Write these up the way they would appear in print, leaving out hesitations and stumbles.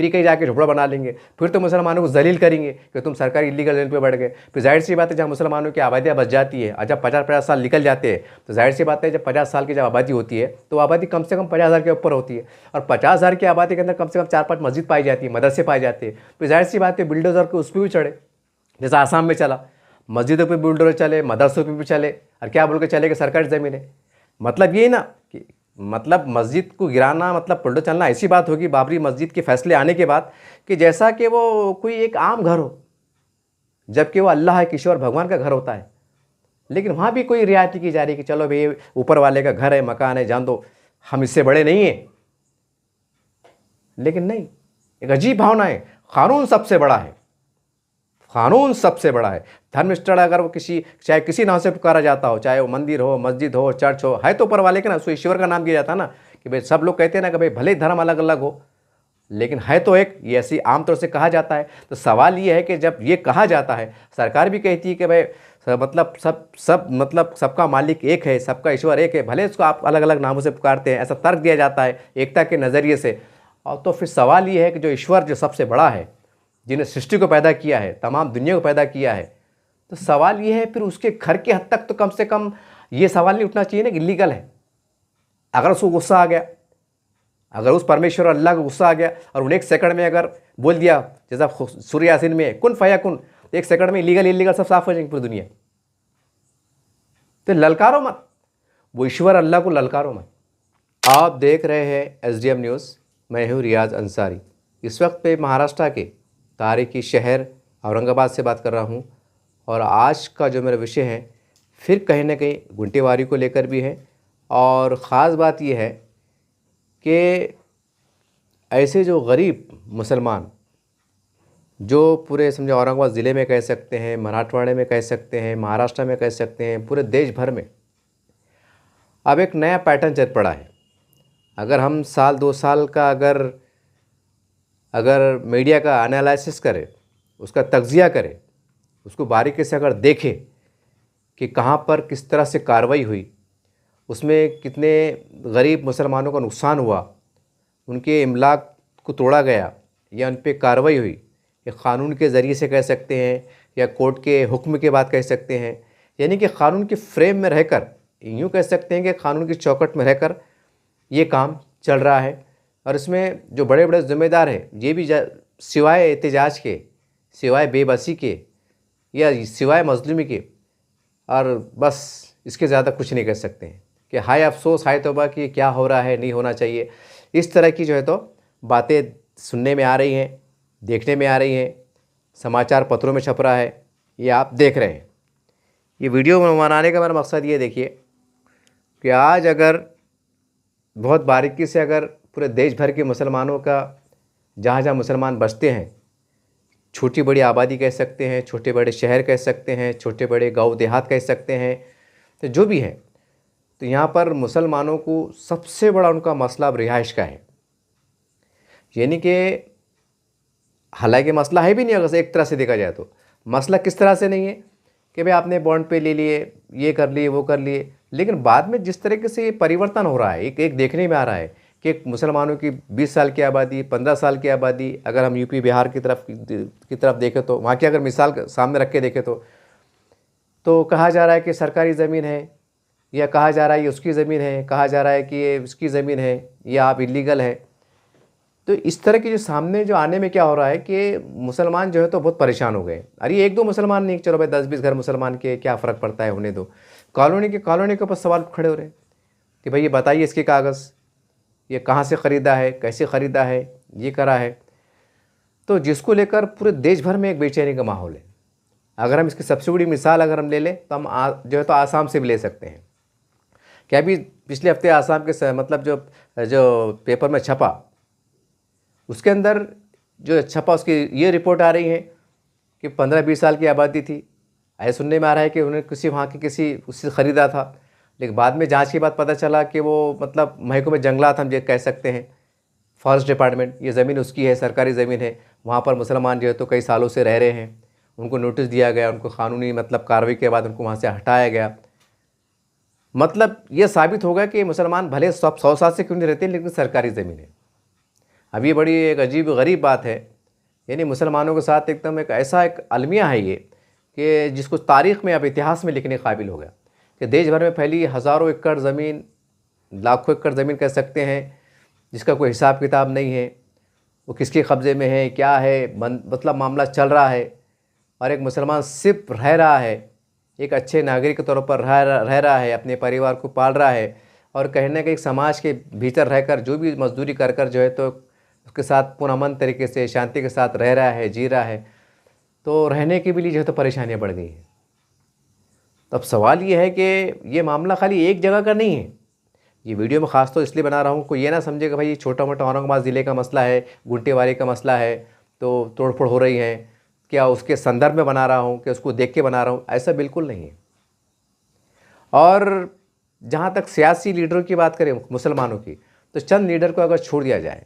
फिर कहीं जाके झोपड़ा बना लेंगे, फिर तो मुसलमानों को जलील करेंगे कि तुम सरकारी इलीगल जमीन पे बढ़ गए। फिर जाहिर सी बात है जहाँ मुसलमानों की आबादियाँ बच जाती है और जब 50-50 साल निकल जाते हैं तो जाहिर सी बात है जब 50 साल की जब आबादी होती है तो आबादी कम से कम 50,000 के ऊपर होती है, और 50,000 की आबादी के अंदर कम से कम 4-5 मस्जिद पाई जाती है, मदरसे पाए जाते हैं। फिर जाहिर सी बात है बिल्डोजर के उस पर भी चढ़े, जैसा आसाम में चला, मस्जिदों पे बुलडोजर चले, मदरसों पे भी चले, और क्या बोल के चले कि सरकारी ज़मीन है। मतलब ये ना कि मतलब मस्जिद को गिराना मतलब बुलडोजर चलना ऐसी बात होगी बाबरी मस्जिद के फैसले आने के बाद कि जैसा कि वो कोई एक आम घर हो, जबकि वो अल्लाह है, ईश्वर भगवान का घर होता है। लेकिन वहाँ भी कोई रियायती की जा रही है कि चलो भाई ऊपर वाले का घर है, मकान है, जान दो, हम इससे बड़े नहीं हैं। लेकिन नहीं, एक अजीब भावना है, कानून सबसे बड़ा है, कानून सबसे बड़ा है। धर्मस्थल अगर वो चाहे किसी नाम से पुकारा जाता हो, चाहे वो मंदिर हो, मस्जिद हो, चर्च हो, है तो ऊपर वाले के ना, उसको ईश्वर का नाम दिया जाता है ना, कि भाई सब लोग कहते हैं ना कि भाई भले ही धर्म अलग अलग हो लेकिन है तो एक, ये ऐसी आमतौर से कहा जाता है। तो सवाल ये है कि जब ये कहा जाता है, सरकार भी कहती है कि भाई मतलब सब मतलब सबका मालिक एक है, सबका ईश्वर एक है, भले इसको आप अलग अलग नामों से पुकारते हैं, ऐसा तर्क दिया जाता है एकता के नज़रिए से। और तो फिर सवाल ये है कि जो ईश्वर जो सबसे बड़ा है, जिन्हें सृष्टि को पैदा किया है, तमाम दुनिया को पैदा किया है, तो सवाल ये है फिर उसके घर के हद तक तो कम से कम ये सवाल नहीं उठना चाहिए ना कि इलीगल है। अगर उसको गुस्सा आ गया, अगर उस परमेश्वर अल्लाह को गुस्सा आ गया और उन्हें एक सेकंड में अगर बोल दिया, जैसा सूर्य यासीन में कुन फयाकुन, तो एक सेकंड में इलीगल सब साफ हो जाएंगे पूरी दुनिया। तो ललकारो मत, वो ईश्वर अल्लाह को ललकारो मत। आप देख रहे हैं SDM न्यूज़, मैं हूँ रियाज अंसारी। इस वक्त पे महाराष्ट्र के तारीखी शहर औरंगाबाद से बात कर रहा हूँ, और आज का जो मेरा विषय है फिर कहीं ना कहीं गुंटेवारी को लेकर भी है। और ख़ास बात यह है कि ऐसे जो गरीब मुसलमान जो पूरे समझे औरंगाबाद ज़िले में कह सकते हैं, मराठवाड़े में कह सकते हैं, महाराष्ट्र में कह सकते हैं, पूरे देश भर में अब एक नया पैटर्न चल पड़ा है। अगर हम साल 2 साल का अगर मीडिया का एनालिसिस करें, उसका तज्ज़िया करें, उसको बारीकी से अगर देखें कि कहाँ पर किस तरह से कार्रवाई हुई, उसमें कितने गरीब मुसलमानों का नुकसान हुआ, उनके इमलाक को तोड़ा गया या उन पर कार्रवाई हुई, या क़ानून के ज़रिए से कह सकते हैं या कोर्ट के हुक्म के बाद कह सकते हैं, यानी कि क़ानून के फ्रेम में रहकर, यूँ कह सकते हैं कि क़ानून की चौखट में रहकर ये काम चल रहा है। और इसमें जो बड़े बड़े ज़िम्मेदार हैं ये भी सिवाय एहतजाज के, सिवाय बेबसी के या सिवाय मज़लूमी के, और बस इसके ज़्यादा कुछ नहीं कह सकते हैं कि हाय अफसोस, हाय तौबा कि क्या हो रहा है, नहीं होना चाहिए। इस तरह की जो है तो बातें सुनने में आ रही हैं, देखने में आ रही हैं, समाचार पत्रों में छप रहा है, ये आप देख रहे हैं। ये वीडियो बनाने का मेरा मकसद ये देखिए कि आज अगर बहुत बारीकी से अगर पूरे देश भर के मुसलमानों का, जहाँ जहाँ मुसलमान बसते हैं, छोटी बड़ी आबादी कह सकते हैं, छोटे बड़े शहर कह सकते हैं, छोटे बड़े गांव देहात कह सकते हैं, तो जो भी है, तो यहाँ पर मुसलमानों को सबसे बड़ा उनका मसला अब रिहाइश का है। यानी कि हालांकि मसला है भी नहीं, अगर एक तरह से देखा जाए तो मसला किस तरह से नहीं है कि भाई आपने बॉन्ड पे ले लिए, ये कर लिए, वो कर लिए, लेकिन बाद में जिस तरीके से ये परिवर्तन हो रहा है, एक देखने में आ रहा है कि मुसलमानों की 20 साल की आबादी, 15 साल की आबादी, अगर हम यूपी बिहार की तरफ देखें तो वहाँ की अगर मिसाल सामने रख के देखें तो कहा जा रहा है कि सरकारी ज़मीन है, या कहा जा रहा है ये उसकी ज़मीन है, कहा जा रहा है कि ये उसकी ज़मीन है, या आप इलीगल है। तो इस तरह के जो सामने जो आने में क्या हो रहा है कि मुसलमान जो है तो बहुत परेशान हो गए। अरे 1-2 मुसलमान नहीं, चलो भाई 10-20 घर मुसलमान के क्या फ़र्क पड़ता है, होने दो। कॉलोनी के ऊपर सवाल खड़े हो रहे हैं कि भाई ये बताइए इसके कागज़, ये कहाँ से ख़रीदा है, कैसे ख़रीदा है, ये करा है। तो जिसको लेकर पूरे देश भर में एक बेचैनी का माहौल है। अगर हम इसकी सबसे बड़ी मिसाल अगर हम ले लें तो हम जो है तो आसाम से भी ले सकते हैं। क्या अभी पिछले हफ्ते आसाम के मतलब जो पेपर में छपा, उसके अंदर जो छपा उसकी ये रिपोर्ट आ रही है कि 15-20 साल की आबादी थी। ऐसे सुनने में आ रहा है कि उन्होंने वहाँ के उससे ख़रीदा था, लेकिन बाद में जांच के बाद पता चला कि वो मतलब महकमे जंगलात हम ये कह सकते हैं, फॉरेस्ट डिपार्टमेंट, ये ज़मीन उसकी है, सरकारी ज़मीन है। वहाँ पर मुसलमान जो है तो कई सालों से रह रहे हैं, उनको नोटिस दिया गया, उनको कानूनी मतलब कार्रवाई के बाद उनको वहाँ से हटाया गया। मतलब ये साबित होगा कि मुसलमान भले 100 साल से क्यों नहीं रहते, लेकिन सरकारी ज़मीन है। अब ये बड़ी एक अजीब गरीब बात है, यानी मुसलमानों के साथ एकदम एक ऐसा एक अलमिया है ये कि जिसको तारीख़ में, अब इतिहास में लिखने काबिल हो गया कि देश भर में फैली हज़ारों एकड़ ज़मीन, लाखों एकड़ ज़मीन कह सकते हैं, जिसका कोई हिसाब किताब नहीं है, वो किसके कब्ज़े में है, क्या है, मतलब मामला चल रहा है। और एक मुसलमान सिर्फ रह रहा है, एक अच्छे नागरिक के तौर पर रह रहा है, अपने परिवार को पाल रहा है, और कहीं ना कहीं समाज के भीतर रहकर जो भी मजदूरी कर कर जो है तो उसके साथ पुरअमन तरीके से शांति के साथ रह रहा है, जी रहा है, तो रहने के भी लिए जो है तो परेशानियाँ बढ़ गई हैं। तो अब सवाल ये है कि ये मामला खाली एक जगह का नहीं है। ये वीडियो में ख़ास तो इसलिए बना रहा हूँ, कोई ये ना समझे कि भाई ये छोटा मोटा औरंगाबाद ज़िले का मसला है, गुंटेवारी का मसला है, तो तोड़फोड़ हो रही है, क्या उसके संदर्भ में बना रहा हूँ, कि उसको देख के बना रहा हूँ, ऐसा बिल्कुल नहीं है। और जहाँ तक सियासी लीडरों की बात करें मुसलमानों की, तो चंद लीडर को अगर छोड़ दिया जाए,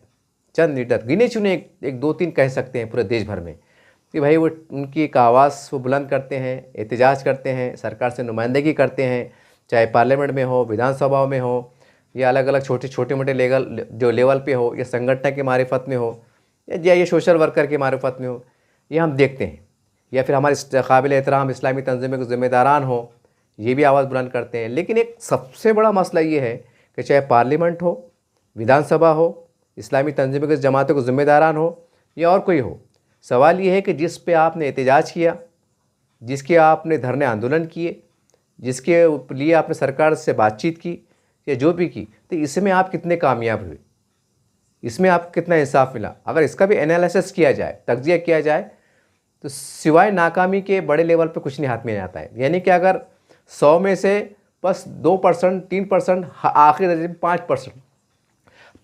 चंद लीडर गिने चुने, एक दो तीन कह सकते हैं पूरे देश भर में, कि भाई वो उनकी एक आवाज़ वो बुलंद करते हैं, एहतजाज करते हैं, सरकार से नुमाइंदगी करते हैं, चाहे पार्लियामेंट में हो, विधानसभा में हो, या अलग अलग छोटे मोटे लेवल पे हो, या संगठन के मारिफत में हो, या ये सोशल वर्कर के मारिफत में हो, ये हम देखते हैं। या फिर हमारे काबिल एहतराम इस्लामी तंजीमों के ज़िम्मेदारान हो, ये भी आवाज़ बुलंद करते हैं। लेकिन एक सबसे बड़ा मसला ये है कि चाहे पार्लियामेंट हो, विधानसभा हो, इस्लामी तंजीमों के जमातों के ज़िम्मेदारान हो, या और कोई हो, सवाल ये है कि जिस पे आपने एहतजाज किया, जिसके आपने धरने आंदोलन किए, जिसके लिए आपने सरकार से बातचीत की, या जो भी की, तो इसमें आप कितने कामयाब हुए, इसमें आपको कितना इंसाफ मिला। अगर इसका भी एनालिसिस किया जाए, तज्जिया किया जाए, तो सिवाय नाकामी के बड़े लेवल पे कुछ नहीं हाथ में आता है। यानी कि अगर 100 में से बस 2%, 3%, आखिरी दर्जे में 5%,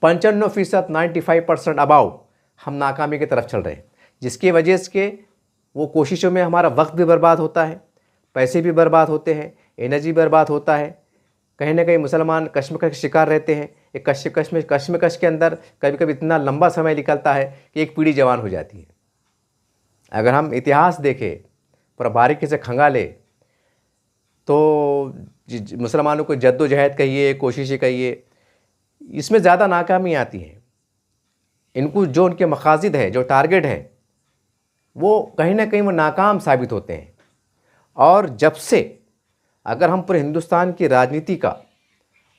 95%, 95% अबाव हम नाकामी की तरफ चल रहे हैं, जिसकी वजह से वो कोशिशों में हमारा वक्त भी बर्बाद होता है, पैसे भी बर्बाद होते हैं, एनर्जी बर्बाद होता है। कहीं ना कहीं मुसलमान कश्मकश का शिकार रहते हैं। एक कश्मकश के अंदर कभी कभी इतना लंबा समय निकलता है कि एक पीढ़ी जवान हो जाती है। अगर हम इतिहास देखें, पूरा बारीकी से खंगाले, तो मुसलमानों को जद्दोजहद कहिए, कोशिशें कहिए, इसमें ज़्यादा नाकामी आती है। इनको जो उनके मकासद है, जो टारगेट है, वो कहीं ना कहीं वो नाकाम साबित होते हैं। और जब से अगर हम पूरे हिंदुस्तान की राजनीति का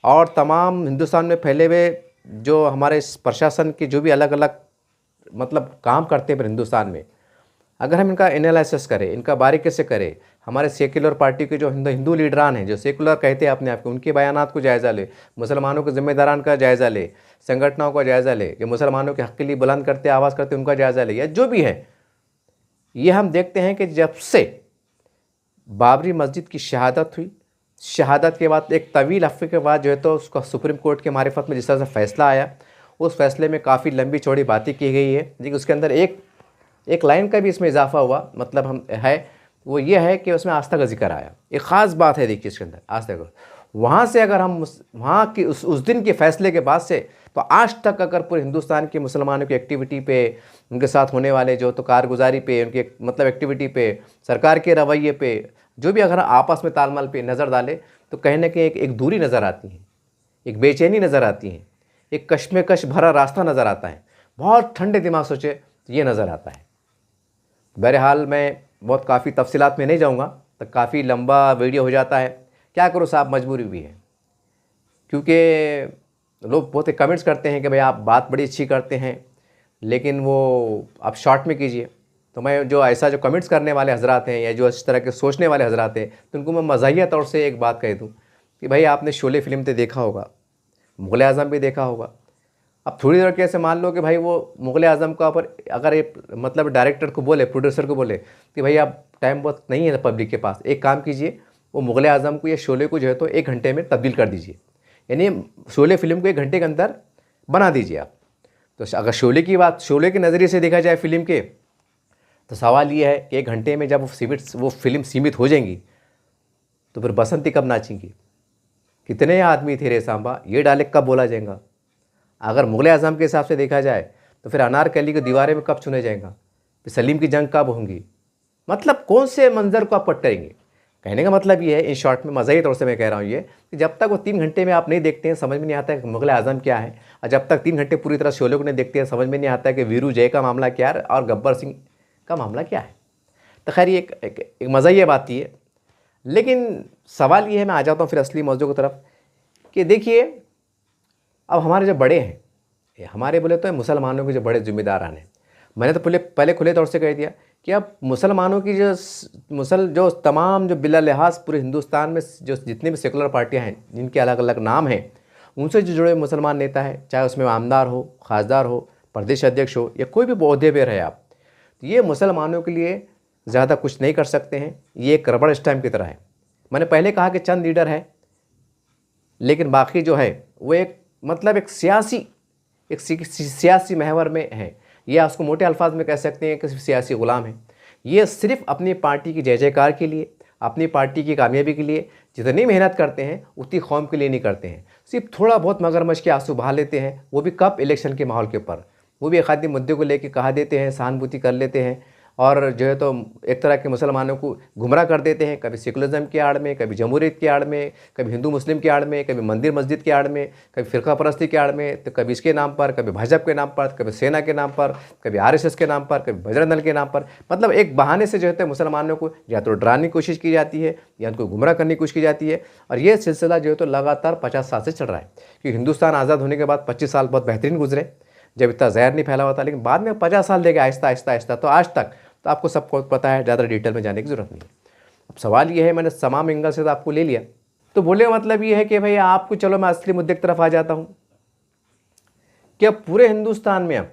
और तमाम हिंदुस्तान में फैले हुए जो हमारे प्रशासन के जो भी अलग अलग मतलब काम करते हैं हिंदुस्तान में, अगर हम इनका एनालिसिस करें, इनका बारीकी से करें, हमारे सेक्युलर पार्टी के जो हिंदू लीडरान हैं, जो सेकुलर कहते हैं अपने आप को, उनके बयानात को जायज़ा ले, मुसलमानों के ज़िम्मेदारान का जायज़ा ले, संगठनों का जायज़ा ले, जो मुसलमानों के हक़ के लिए बुलंद करते आवाज़ करते उनका जायज़ा ले, या जो भी है, ये हम देखते हैं कि जब से बाबरी मस्जिद की शहादत हुई, शहादत के बाद एक तवील अरसे के बाद जो है तो उसका सुप्रीम कोर्ट के मारिफत में जिस तरह से फ़ैसला आया, उस फैसले में काफ़ी लंबी चौड़ी बातें की गई है। लेकिन उसके अंदर एक लाइन का भी इसमें इजाफा हुआ, मतलब हम है वो ये है कि उसमें आस्था का जिक्र आया। एक ख़ास बात है, देखिए इसके अंदर आस्था का। वहाँ से अगर हम वहाँ की उस दिन के फ़ैसले के बाद से तो आज तक अगर पूरे हिंदुस्तान के मुसलमानों की एक्टिविटी पे, उनके साथ होने वाले जो तो कारगुजारी पे, उनके मतलब एक्टिविटी पे, सरकार के रवैये पे, जो भी अगर आपस में तालमेल पे नज़र डाले, तो कहीं ना कहीं एक दूरी नज़र आती है, एक बेचैनी नज़र आती है, एक कश्मकश भरा रास्ता नज़र आता है। बहुत ठंडे दिमाग सोचे तो ये नज़र आता है। बहरहाल मैं बहुत काफ़ी तफसीलात में नहीं जाऊँगा, तो काफ़ी लंबा वीडियो हो जाता है। क्या करो साहब, मजबूरी भी है, क्योंकि लोग बहुत कमेंट्स करते हैं कि भाई आप बात बड़ी अच्छी करते हैं, लेकिन वो आप शॉर्ट में कीजिए। तो मैं जो ऐसा जो कमेंट्स करने वाले हजरात हैं, या जो इस तरह के सोचने वाले हजरात हैं, तो उनको मैं मज़ाहिया तौर से एक बात कह दूँ कि भाई आपने शोले फिल्म तो देखा होगा, मुग़ल आज़म भी देखा होगा। अब थोड़ी देर कैसे मान लो कि भाई वो मुग़ल आज़म का ऊपर अगर एक मतलब डायरेक्टर को बोले, प्रोड्यूसर को बोले कि भाई आप टाइम बहुत नहीं है पब्लिक के पास, एक काम कीजिए, वो मुग़ल आज़म को या शोले को जो है तो 1 घंटे में तब्दील कर दीजिए, यानी शोले फिल्म को 1 घंटे के अंदर बना दीजिए आप। तो अगर शोले की बात, शोले के नज़रिए से देखा जाए फिल्म के, तो सवाल ये है कि 1 घंटे में जब वो फिल्म सीमित हो जाएंगी, तो फिर बसंती कब नाचेंगी, कितने आदमी थे रे सांबा, ये डायलॉग कब बोला जाएगा। अगर मुग़ल आज़म के हिसाब से देखा जाए तो फिर अनारकली को दीवारें में कब चुने जाएगा, फिर सलीम की जंग कब होंगी, मतलब कौन से मंज़र को आप पट करेंगे। कहने का मतलब ये है, इन शॉर्ट में मज़ाही तौर से मैं कह रहा हूँ ये, कि जब तक वो 3 घंटे में आप नहीं देखते हैं समझ में नहीं आता है कि मुग़ल आज़म क्या है, और जब तक 3 घंटे पूरी तरह शोले को नहीं देखते हैं समझ में नहीं आता है कि वीरू जय का मामला क्या है और गब्बर सिंह का मामला क्या है। तो खैर ये एक मज़ाही बात ही है। लेकिन सवाल ये है, मैं आ जाता हूँ फिर असली मौजू की तरफ, कि देखिए अब हमारे जो बड़े हैं, हमारे बोले तो मुसलमानों के जो बड़े ज़िम्मेदारान हैं, मैंने तो पहले खुले तौर से कह दिया कि अब मुसलमानों की जो तमाम जो बिला लिहाज पूरे हिंदुस्तान में जो जितनी भी सेकुलर पार्टियां हैं जिनके अलग अलग नाम हैं, उनसे जो जुड़े मुसलमान नेता हैं, चाहे उसमें आमदार हो, खासदार हो, प्रदेश अध्यक्ष हो, या कोई भी ओहदे पे रहे आप, तो ये मुसलमानों के लिए ज़्यादा कुछ नहीं कर सकते हैं। ये एक रबड़ स्टैम्प की तरह है। मैंने पहले कहा कि चंद लीडर है, लेकिन बाकी जो है वो एक मतलब एक सियासी महवर में है, या उसको मोटे अल्फाज में कह सकते हैं कि सियासी ग़ुलाम है। ये सिर्फ अपनी पार्टी की जय जयकार के लिए, अपनी पार्टी की कामयाबी के लिए जितनी मेहनत करते हैं उतनी कौम के लिए नहीं करते हैं। सिर्फ थोड़ा बहुत मगरमच्छ के आंसू बहा लेते हैं, वो भी कब, इलेक्शन के माहौल के ऊपर। वो भी एक आदमी मुद्दे को लेकर कहा देते हैं, सहानुभूति कर लेते हैं, और जो है तो एक तरह के मुसलमानों को गुमराह कर देते हैं, कभी सेकुलरिज्म की आड़ में, कभी जमहूरियत की आड़ में, कभी हिंदू मुस्लिम की आड़ में, कभी मंदिर मस्जिद की आड़ में, कभी फ़िरका परस्ती की आड़ में, तो कभी इसके नाम पर, कभी भाजपा के नाम पर, कभी सेना के नाम पर, कभी आरएसएस के नाम पर, कभी बजरंग दल के नाम पर। मतलब एक बहाने से जो है मुसलमानों को या तो डराने की कोशिश की जाती है या उनको गुमराह करने की कोशिश की जाती है। और ये सिलसिला जो है तो लगातार 50 साल से चल रहा है, क्योंकि हिंदुस्तान आज़ाद होने के बाद 25 साल बहुत बेहतरीन गुजरे, जब इतना जहर नहीं फैला हुआ था, लेकिन बाद में 50 साल देगा आहिस्ता आहिस्ता आहिस्ता, तो आज तक तो आपको सबको पता है, ज़्यादा डिटेल में जाने की ज़रूरत नहीं है। अब सवाल ये है, मैंने तमाम एंगल से तो आपको ले लिया, तो बोले का मतलब ये है कि भाई आपको, चलो मैं असली मुद्दे की तरफ आ जाता हूँ, कि अब पूरे हिंदुस्तान में अब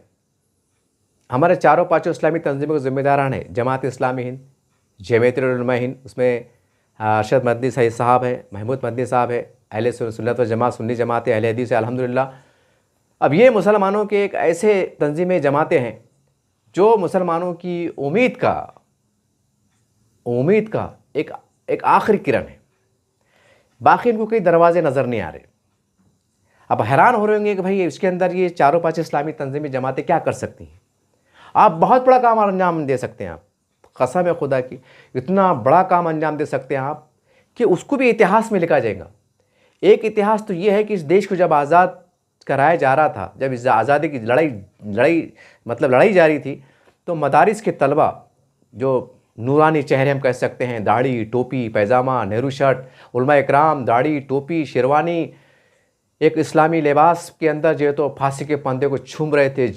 हमारे चारों पाँचों इस्लामी तंजीमों के ज़िम्मेदारान हैं। जमात इस्लामी हिंद, जमीयत उलमा हिंद, उसमें अरशद मदनी सईद साहब है, महमूद मदनी साहब है, अहले सुन्नत व जमात, सुन्नी जमात है, अहले हदीस है, अल्हम्दुलिल्लाह। अब ये मुसलमानों के एक ऐसे तंजीमें, जमातें हैं जो मुसलमानों की उम्मीद का एक आखिरी किरण है। बाकी इनको कोई दरवाजे नज़र नहीं आ रहे। अब हैरान हो रहे होंगे कि भाई इसके अंदर ये चारों पाँच इस्लामी तंजीमी जमातें क्या कर सकती हैं। आप बहुत बड़ा काम अंजाम दे सकते हैं, आप कसम है खुदा की, इतना बड़ा काम अंजाम दे सकते हैं आप कि उसको भी इतिहास में लिखा जाएगा। एक इतिहास तो ये है कि इस देश को जब आज़ाद कराया जा रहा था, जब इस आज़ादी की लड़ाई जारी थी, तो मदारिस के तलबा जो नूरानी चेहरे हम कह सकते हैं, दाढ़ी, टोपी, पैजामा, नेहरू शर्ट, उलमा इकराम, दाढ़ी, टोपी, शेरवानी, एक इस्लामी लिबास के अंदर जो है तो फांसी के फंदे को झूम रहे थे,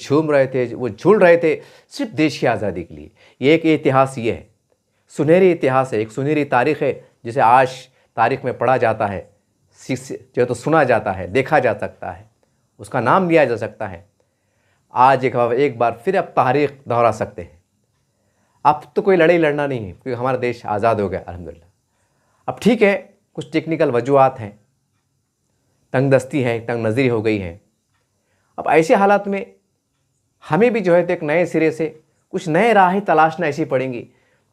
वो झूल रहे थे सिर्फ देश की आज़ादी के लिए। ये एक इतिहास, ये है सुनहरी इतिहास है, एक सुनहरी तारीख़ है, जिसे आज तारीख़ में पढ़ा जाता है, जो है तो सुना जाता है, देखा जा सकता है, उसका नाम लिया जा सकता है। आज एक बार फिर अब तारीख़ दोहरा सकते हैं। अब तो कोई लड़ाई लड़ना नहीं है, क्योंकि हमारा देश आज़ाद हो गया अल्हम्दुलिल्लाह। अब ठीक है, कुछ टेक्निकल वजूहात हैं, तंगदस्ती है, तंग नज़री हो गई है। अब ऐसे हालात में हमें भी जो है तो एक नए सिरे से कुछ नए राहें तलाशना ऐसी पड़ेंगी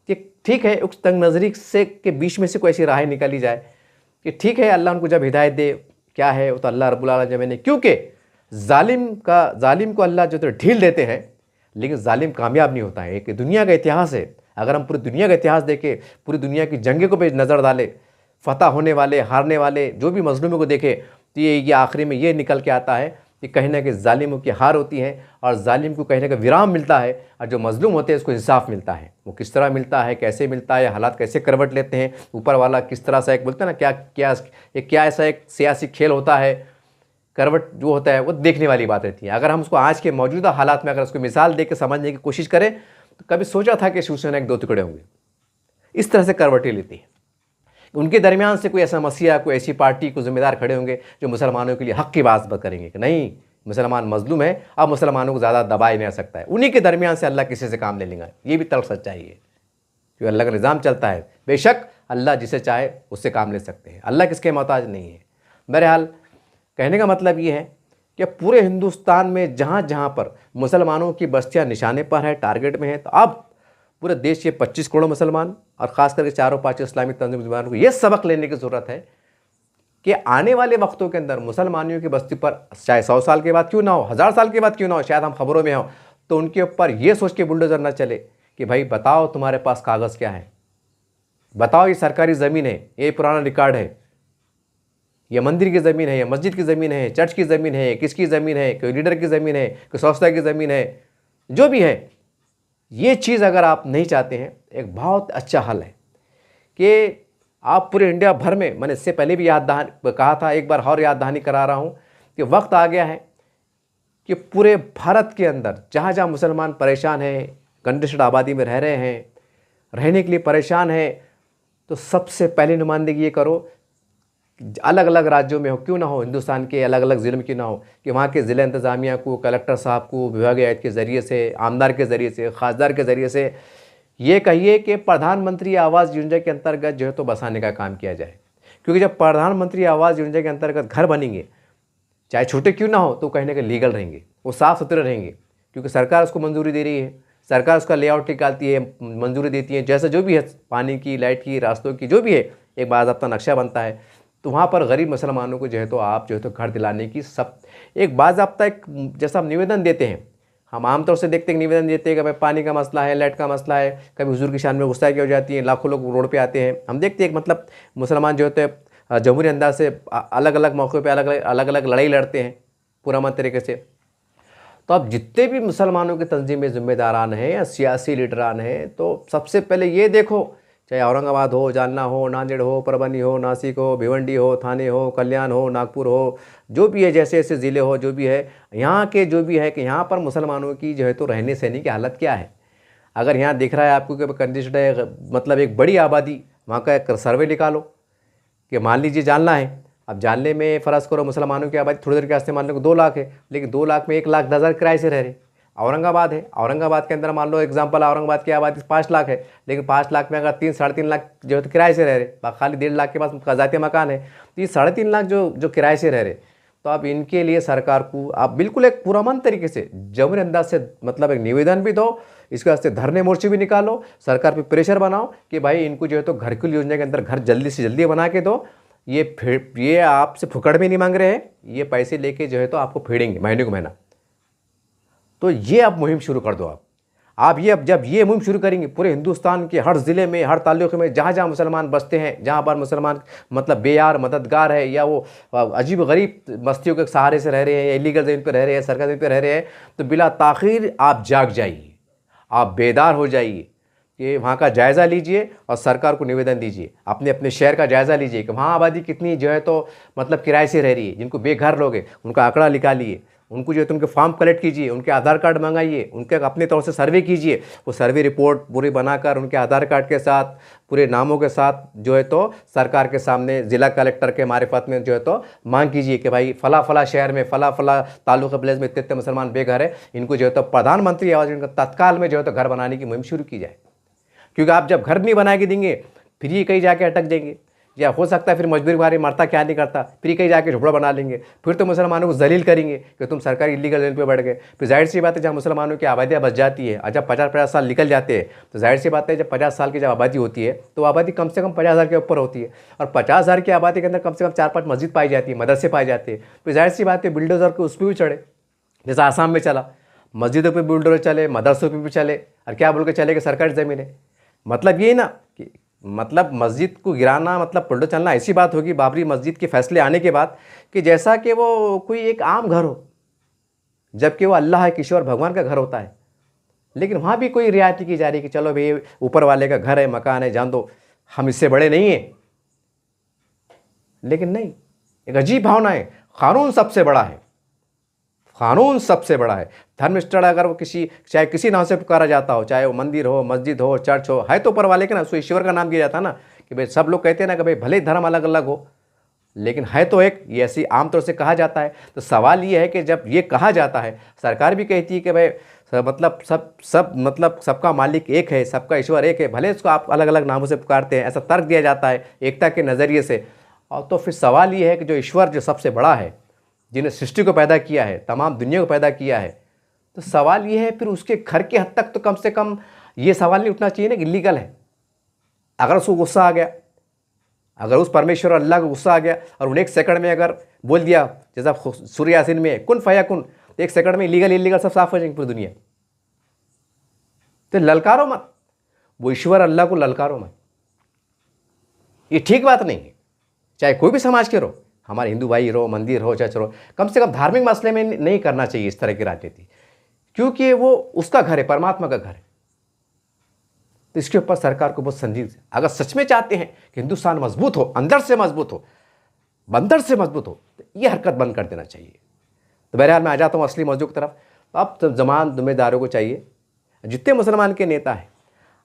कि ठीक है, उस तंग नज़री से के बीच में से कोई ऐसी राहें निकाली जाए कि ठीक है, अल्लाह उनको जब हिदायत दे, क्या है वो तो अल्लाह रब्बुल आलमीन ने, क्योंकि जालिम को अल्लाह जो तो ढील देते हैं, लेकिन जालिम कामयाब नहीं होता है। एक दुनिया का इतिहास है, अगर हम पूरी दुनिया का इतिहास देखें, पूरी दुनिया की जंगों को पे नज़र डालें, फ़तह होने वाले, हारने वाले जो भी मज़लूमों को देखें, तो ये आखिरी में ये निकल के आता है कि कहीं ना कहीं जालिमों की हार होती है और जालिम को कहीं ना कहीं विराम मिलता है, और जो मज़लूम होते हैं उसको इंसाफ मिलता है। वो किस तरह मिलता है, कैसे मिलता है, हालात कैसे करवट लेते हैं, ऊपर वाला किस तरह से, एक बोलते हैं ना, क्या ऐसा एक सियासी खेल होता है, करवट जो होता है, वो देखने वाली बात रहती है। अगर हम उसको आज के मौजूदा हालात में अगर उसको मिसाल दे के समझने की कोशिश करें, तो कभी सोचा था कि शिवसेना एक दो टुकड़े होंगे, इस तरह से करवटें लेती है। उनके दरमियान से कोई ऐसा मसीहा, कोई ऐसी पार्टी को जिम्मेदार खड़े होंगे जो मुसलमानों के लिए हक़ की बात करेंगे कि नहीं, मुसलमान मजलूम है, अब मुसलमानों को ज़्यादा दबाया नहीं आ सकता है। उन्हीं के दरमियान से अल्लाह किसी से काम ले लेंगे। ये भी तल्ख सच्चाई है, क्योंकि अल्लाह का निज़ाम चलता है। बेशक अल्लाह जिसे चाहे उससे काम ले सकते हैं, अल्लाह किसके मोहताज नहीं है। बहरहाल कहने का मतलब ये है कि पूरे हिंदुस्तान में जहाँ जहाँ पर मुसलमानों की बस्तियाँ निशाने पर है, टारगेट में है, तो अब पूरे देश के 25 करोड़ मुसलमान और ख़ास करके चारों पाँच इस्लामी तंजीमों को ये सबक लेने की ज़रूरत है कि आने वाले वक्तों के अंदर मुसलमानियों की बस्ती पर, चाहे 100 साल के बाद क्यों ना हो, 1000 साल के बाद क्यों ना हो, शायद हम खबरों में हो, तो उनके ऊपर ये सोच के बुलडोज़र ना चले कि भाई बताओ तुम्हारे पास कागज़ क्या है, बताओ ये सरकारी ज़मीन है, ये पुराना रिकॉर्ड है, ये मंदिर की ज़मीन है, ये मस्जिद की ज़मीन है, चर्च की ज़मीन है, किसकी ज़मीन है, कोई लीडर की ज़मीन है, कोई संस्था की ज़मीन है, जो भी है। ये चीज़ अगर आप नहीं चाहते हैं, एक बहुत अच्छा हल है कि आप पूरे इंडिया भर में, मैंने इससे पहले भी याद कहा था, एक बार और याद दहानी करा रहा हूँ कि वक्त आ गया है कि पूरे भारत के अंदर जहाँ जहाँ मुसलमान परेशान हैं, कंजेस्टेड आबादी में रह रहे हैं, रहने के लिए परेशान हैं, तो सबसे पहले नुमाइंदगी ये करो, अलग अलग राज्यों में हो क्यों ना हो, हिंदुस्तान के अलग अलग ज़िले में क्यों ना हो, कि वहाँ के ज़िला इंतज़ामिया को, कलेक्टर साहब को, विभागीय आयुक्त के ज़रिए से, आमदार के ज़रिए से, खासदार के ज़रिए से ये कहिए कि प्रधानमंत्री आवास योजना के अंतर्गत जो है तो बसाने का काम किया जाए। क्योंकि जब प्रधानमंत्री आवास योजना के अंतर्गत घर बनेंगे, चाहे छोटे क्यों ना हो, तो कहीं ना कहीं लीगल रहेंगे, वो साफ़ सुथरे रहेंगे, क्योंकि सरकार उसको मंजूरी दे रही है, सरकार उसका लेआउट निकालती है, मंजूरी देती है, जैसा जो भी है, पानी की, लाइट की, रास्तों की, जो भी है, एक बाज़ाब्ता नक्शा बनता है। तो वहाँ पर गरीब मुसलमानों को जो है तो आप जो है तो घर दिलाने की सब एक बाज़ाब्ता, एक जैसा हम निवेदन देते हैं, हम आमतौर से देखते हैं निवेदन देते हैं कि भाई पानी का मसला है, लाइट का मसला है, कभी हुजूर की शान में गुस्ताखी हो जाती है, लाखों लोग रोड पे आते हैं, हम देखते हैं मतलब मुसलमान जो होते हैं जमहूरी अंदाज से अलग अलग मौक़े पे अलग अलग लड़ाई लड़ते हैं पुरअमन तरीके से। तो अब जितने भी मुसलमानों की तंजीमें ज़िम्मेदारान हैं या सियासी लीडरान हैं, तो सबसे पहले ये देखो, चाहे औरंगाबाद हो, जालना हो, नांदेड़ हो, परभनी हो, नासिक हो, भिवंडी हो, थाने हो, कल्याण हो, नागपुर हो, जो भी है, जैसे जैसे ज़िले हो, जो भी है, यहाँ के जो भी है कि यहाँ पर मुसलमानों की जो है तो रहने सहने की हालत क्या है। अगर यहाँ दिख रहा है आपको कि कंजेस्टेड है, मतलब एक बड़ी आबादी, वहाँ का एक सर्वे निकालो कि मान लीजिए जालना है, अब जानने में फ़र्ज़ करो मुसलमानों की आबादी थोड़ी देर के वास्ते मान लो 2 लाख है, लेकिन 2 लाख में 1,10,000 किराए से रह रहे। औरंगाबाद है, औरंगाबाद के अंदर मान लो एग्जांपल, औरंगाबाद की आबादी 5 लाख है, लेकिन 5 लाख में अगर 3-3.5 लाख जो है तो किराए से रह रहे, खाली 1.5 लाख के पास क़ज़ाती मकान है, तो ये 3.5 लाख जो किराए से रह रहे। तो अब इनके लिए सरकार को आप बिल्कुल एक पुरअमन तरीके से, जमहूरी अंदाज से, मतलब एक निवेदन भी दो, इसके वास्ते धरने मोर्चे भी निकालो, सरकार पे प्रेशर बनाओ कि भाई इनको जो है तो घर की योजना के अंदर घर जल्दी से जल्दी बना के दो। ये आपसे फुकड़ में नहीं मांग रहे हैं, ये पैसे लेके जो है तो आपको फेडेंगे महीने को महीना। तो ये आप मुहिम शुरू कर दो। आप ये अब जब ये मुहिम शुरू करेंगे, पूरे हिंदुस्तान के हर ज़िले में, हर तालुके में, जहाँ जहाँ मुसलमान बसते हैं, जहाँ पर मुसलमान मतलब बेयार मददगार है, या वो अजीब गरीब बस्तियों के सहारे से रह रहे हैं, या इलीगल ज़मीन पर रह रहे हैं, सरकारी ज़मीन पर रह रहे हैं, तो बिला ताख़ीर आप जाग जाइए, आप बेदार हो जाइए कि वहाँ का जायज़ा लीजिए और सरकार को निवेदन दीजिए, अपने अपने शहर का जायज़ा लीजिए कि वहाँ आबादी कितनी जो है तो मतलब किराए से रह रही है, जिनको बेघर लोग हैं उनका आंकड़ा निकालिए, उनको जो है तो उनके फॉर्म कलेक्ट कीजिए, उनके आधार कार्ड मंगाइए, उनके अपने तौर से सर्वे कीजिए, वो सर्वे रिपोर्ट पूरी बनाकर उनके आधार कार्ड के साथ, पूरे नामों के साथ जो है तो सरकार के सामने ज़िला कलेक्टर के मारिफत में जो है तो मांग कीजिए कि भाई फ़ला फ़ला शहर में, फ़ला फ़ला तालुका विलेज में इतने मुसलमान बेघर है, इनको जो है तो प्रधानमंत्री आवास योजना तत्काल में जो है तो घर बनाने की मुहिम शुरू की जाए। क्योंकि आप जब घर नहीं बना के देंगे, फिर ये कहीं जाके अटक जाएंगे, या हो सकता है फिर मजदूरी मारे मरता क्या नहीं करता, फिर कहीं जाके झोपड़ा बना लेंगे, फिर तो मुसलमानों को जलील करेंगे कि तुम सरकारी इलीगल जमीन पे बैठ गए। फिर जाहिर सी बात है जहाँ मुसलमानों की आबादियाँ बच जाती है, जब 50-50 साल निकल जाते हैं, तो जाहिर सी बात है जब 50 साल की जब आबादी होती है, तो आबादी कम से कम 50,000 के ऊपर होती है, और 50,000 की आबादी के अंदर कम से कम 4-5 मस्जिद पाई जाती है, मदरसे पाए जाते हैं। फिर जाहिर सी बात है बिल्डोजर के उस पर भी चढ़े, जैसा आसाम में चला, मस्जिदों पर बिल्डोजर चले, मदरसों पर भी चले, और क्या बोल के चले कि सरकारी ज़मीन है। मतलब ये ना कि मतलब मस्जिद को गिराना, मतलब पुलटो चलना, ऐसी बात होगी बाबरी मस्जिद के फैसले आने के बाद कि जैसा कि वो कोई एक आम घर हो, जबकि वो अल्लाह के ईश्वर भगवान का घर होता है। लेकिन वहाँ भी कोई रियायती की जा रही कि चलो भाई ऊपर वाले का घर है, मकान है, जान दो, हम इससे बड़े नहीं हैं। लेकिन नहीं, एक अजीब भावना है, कानून सबसे बड़ा है, कानून सबसे बड़ा है। धर्मस्थल अगर वो चाहे किसी नाम से पुकारा जाता हो, चाहे वो मंदिर हो, मस्जिद हो, चर्च हो, है तो ऊपर वाले के ना, उसको ईश्वर का नाम दिया जाता है ना, कि भाई सब लोग कहते हैं ना कि भाई भले ही धर्म अलग अलग हो, लेकिन है तो एक, ये ऐसी आमतौर से कहा जाता है। तो सवाल ये है कि जब ये कहा जाता है, सरकार भी कहती है कि भाई मतलब मतलब सबका मालिक एक है, सबका ईश्वर एक है, भले इसको आप अलग अलग नामों से पुकारते हैं, ऐसा तर्क दिया जाता है एकता के नज़रिए से। और तो फिर सवाल ये है कि जो ईश्वर जो सबसे बड़ा है, जिन्हें सृष्टि को पैदा किया है, तमाम दुनिया को पैदा किया है, तो सवाल ये है फिर उसके घर के हद तक तो कम से कम ये सवाल नहीं उठना चाहिए ना कि इलीगल है। अगर उसको गुस्सा आ गया, अगर उस परमेश्वर अल्लाह को गुस्सा आ गया और उन्हें 1 सेकंड में अगर बोल दिया, जैसा सूरह यासीन में कुन फयाकुन, 1 सेकंड में इलीगल सब साफ हो जाएंगे पूरी दुनिया। तो ललकारो मत, वो ईश्वर अल्लाह को ललकारो मत। ये ठीक बात नहीं है। चाहे कोई भी समाज के रहो, हमारे हिंदू भाई रहो, मंदिर हो, चर्च रहो, कम से कम धार्मिक मसले में नहीं करना चाहिए इस तरह की राजनीति, क्योंकि वो उसका घर है, परमात्मा का घर है। तो इसके ऊपर सरकार को बहुत संजीव, अगर सच में चाहते हैं कि हिंदुस्तान मजबूत हो, अंदर से मजबूत हो, बंदर से मजबूत हो, तो ये हरकत बंद कर देना चाहिए। तो बहरहाल मैं आ जाता हूँ असली मौजू की तरफ। अब तो जमान जिम्मेदारों को चाहिए, जितने मुसलमान के नेता हैं,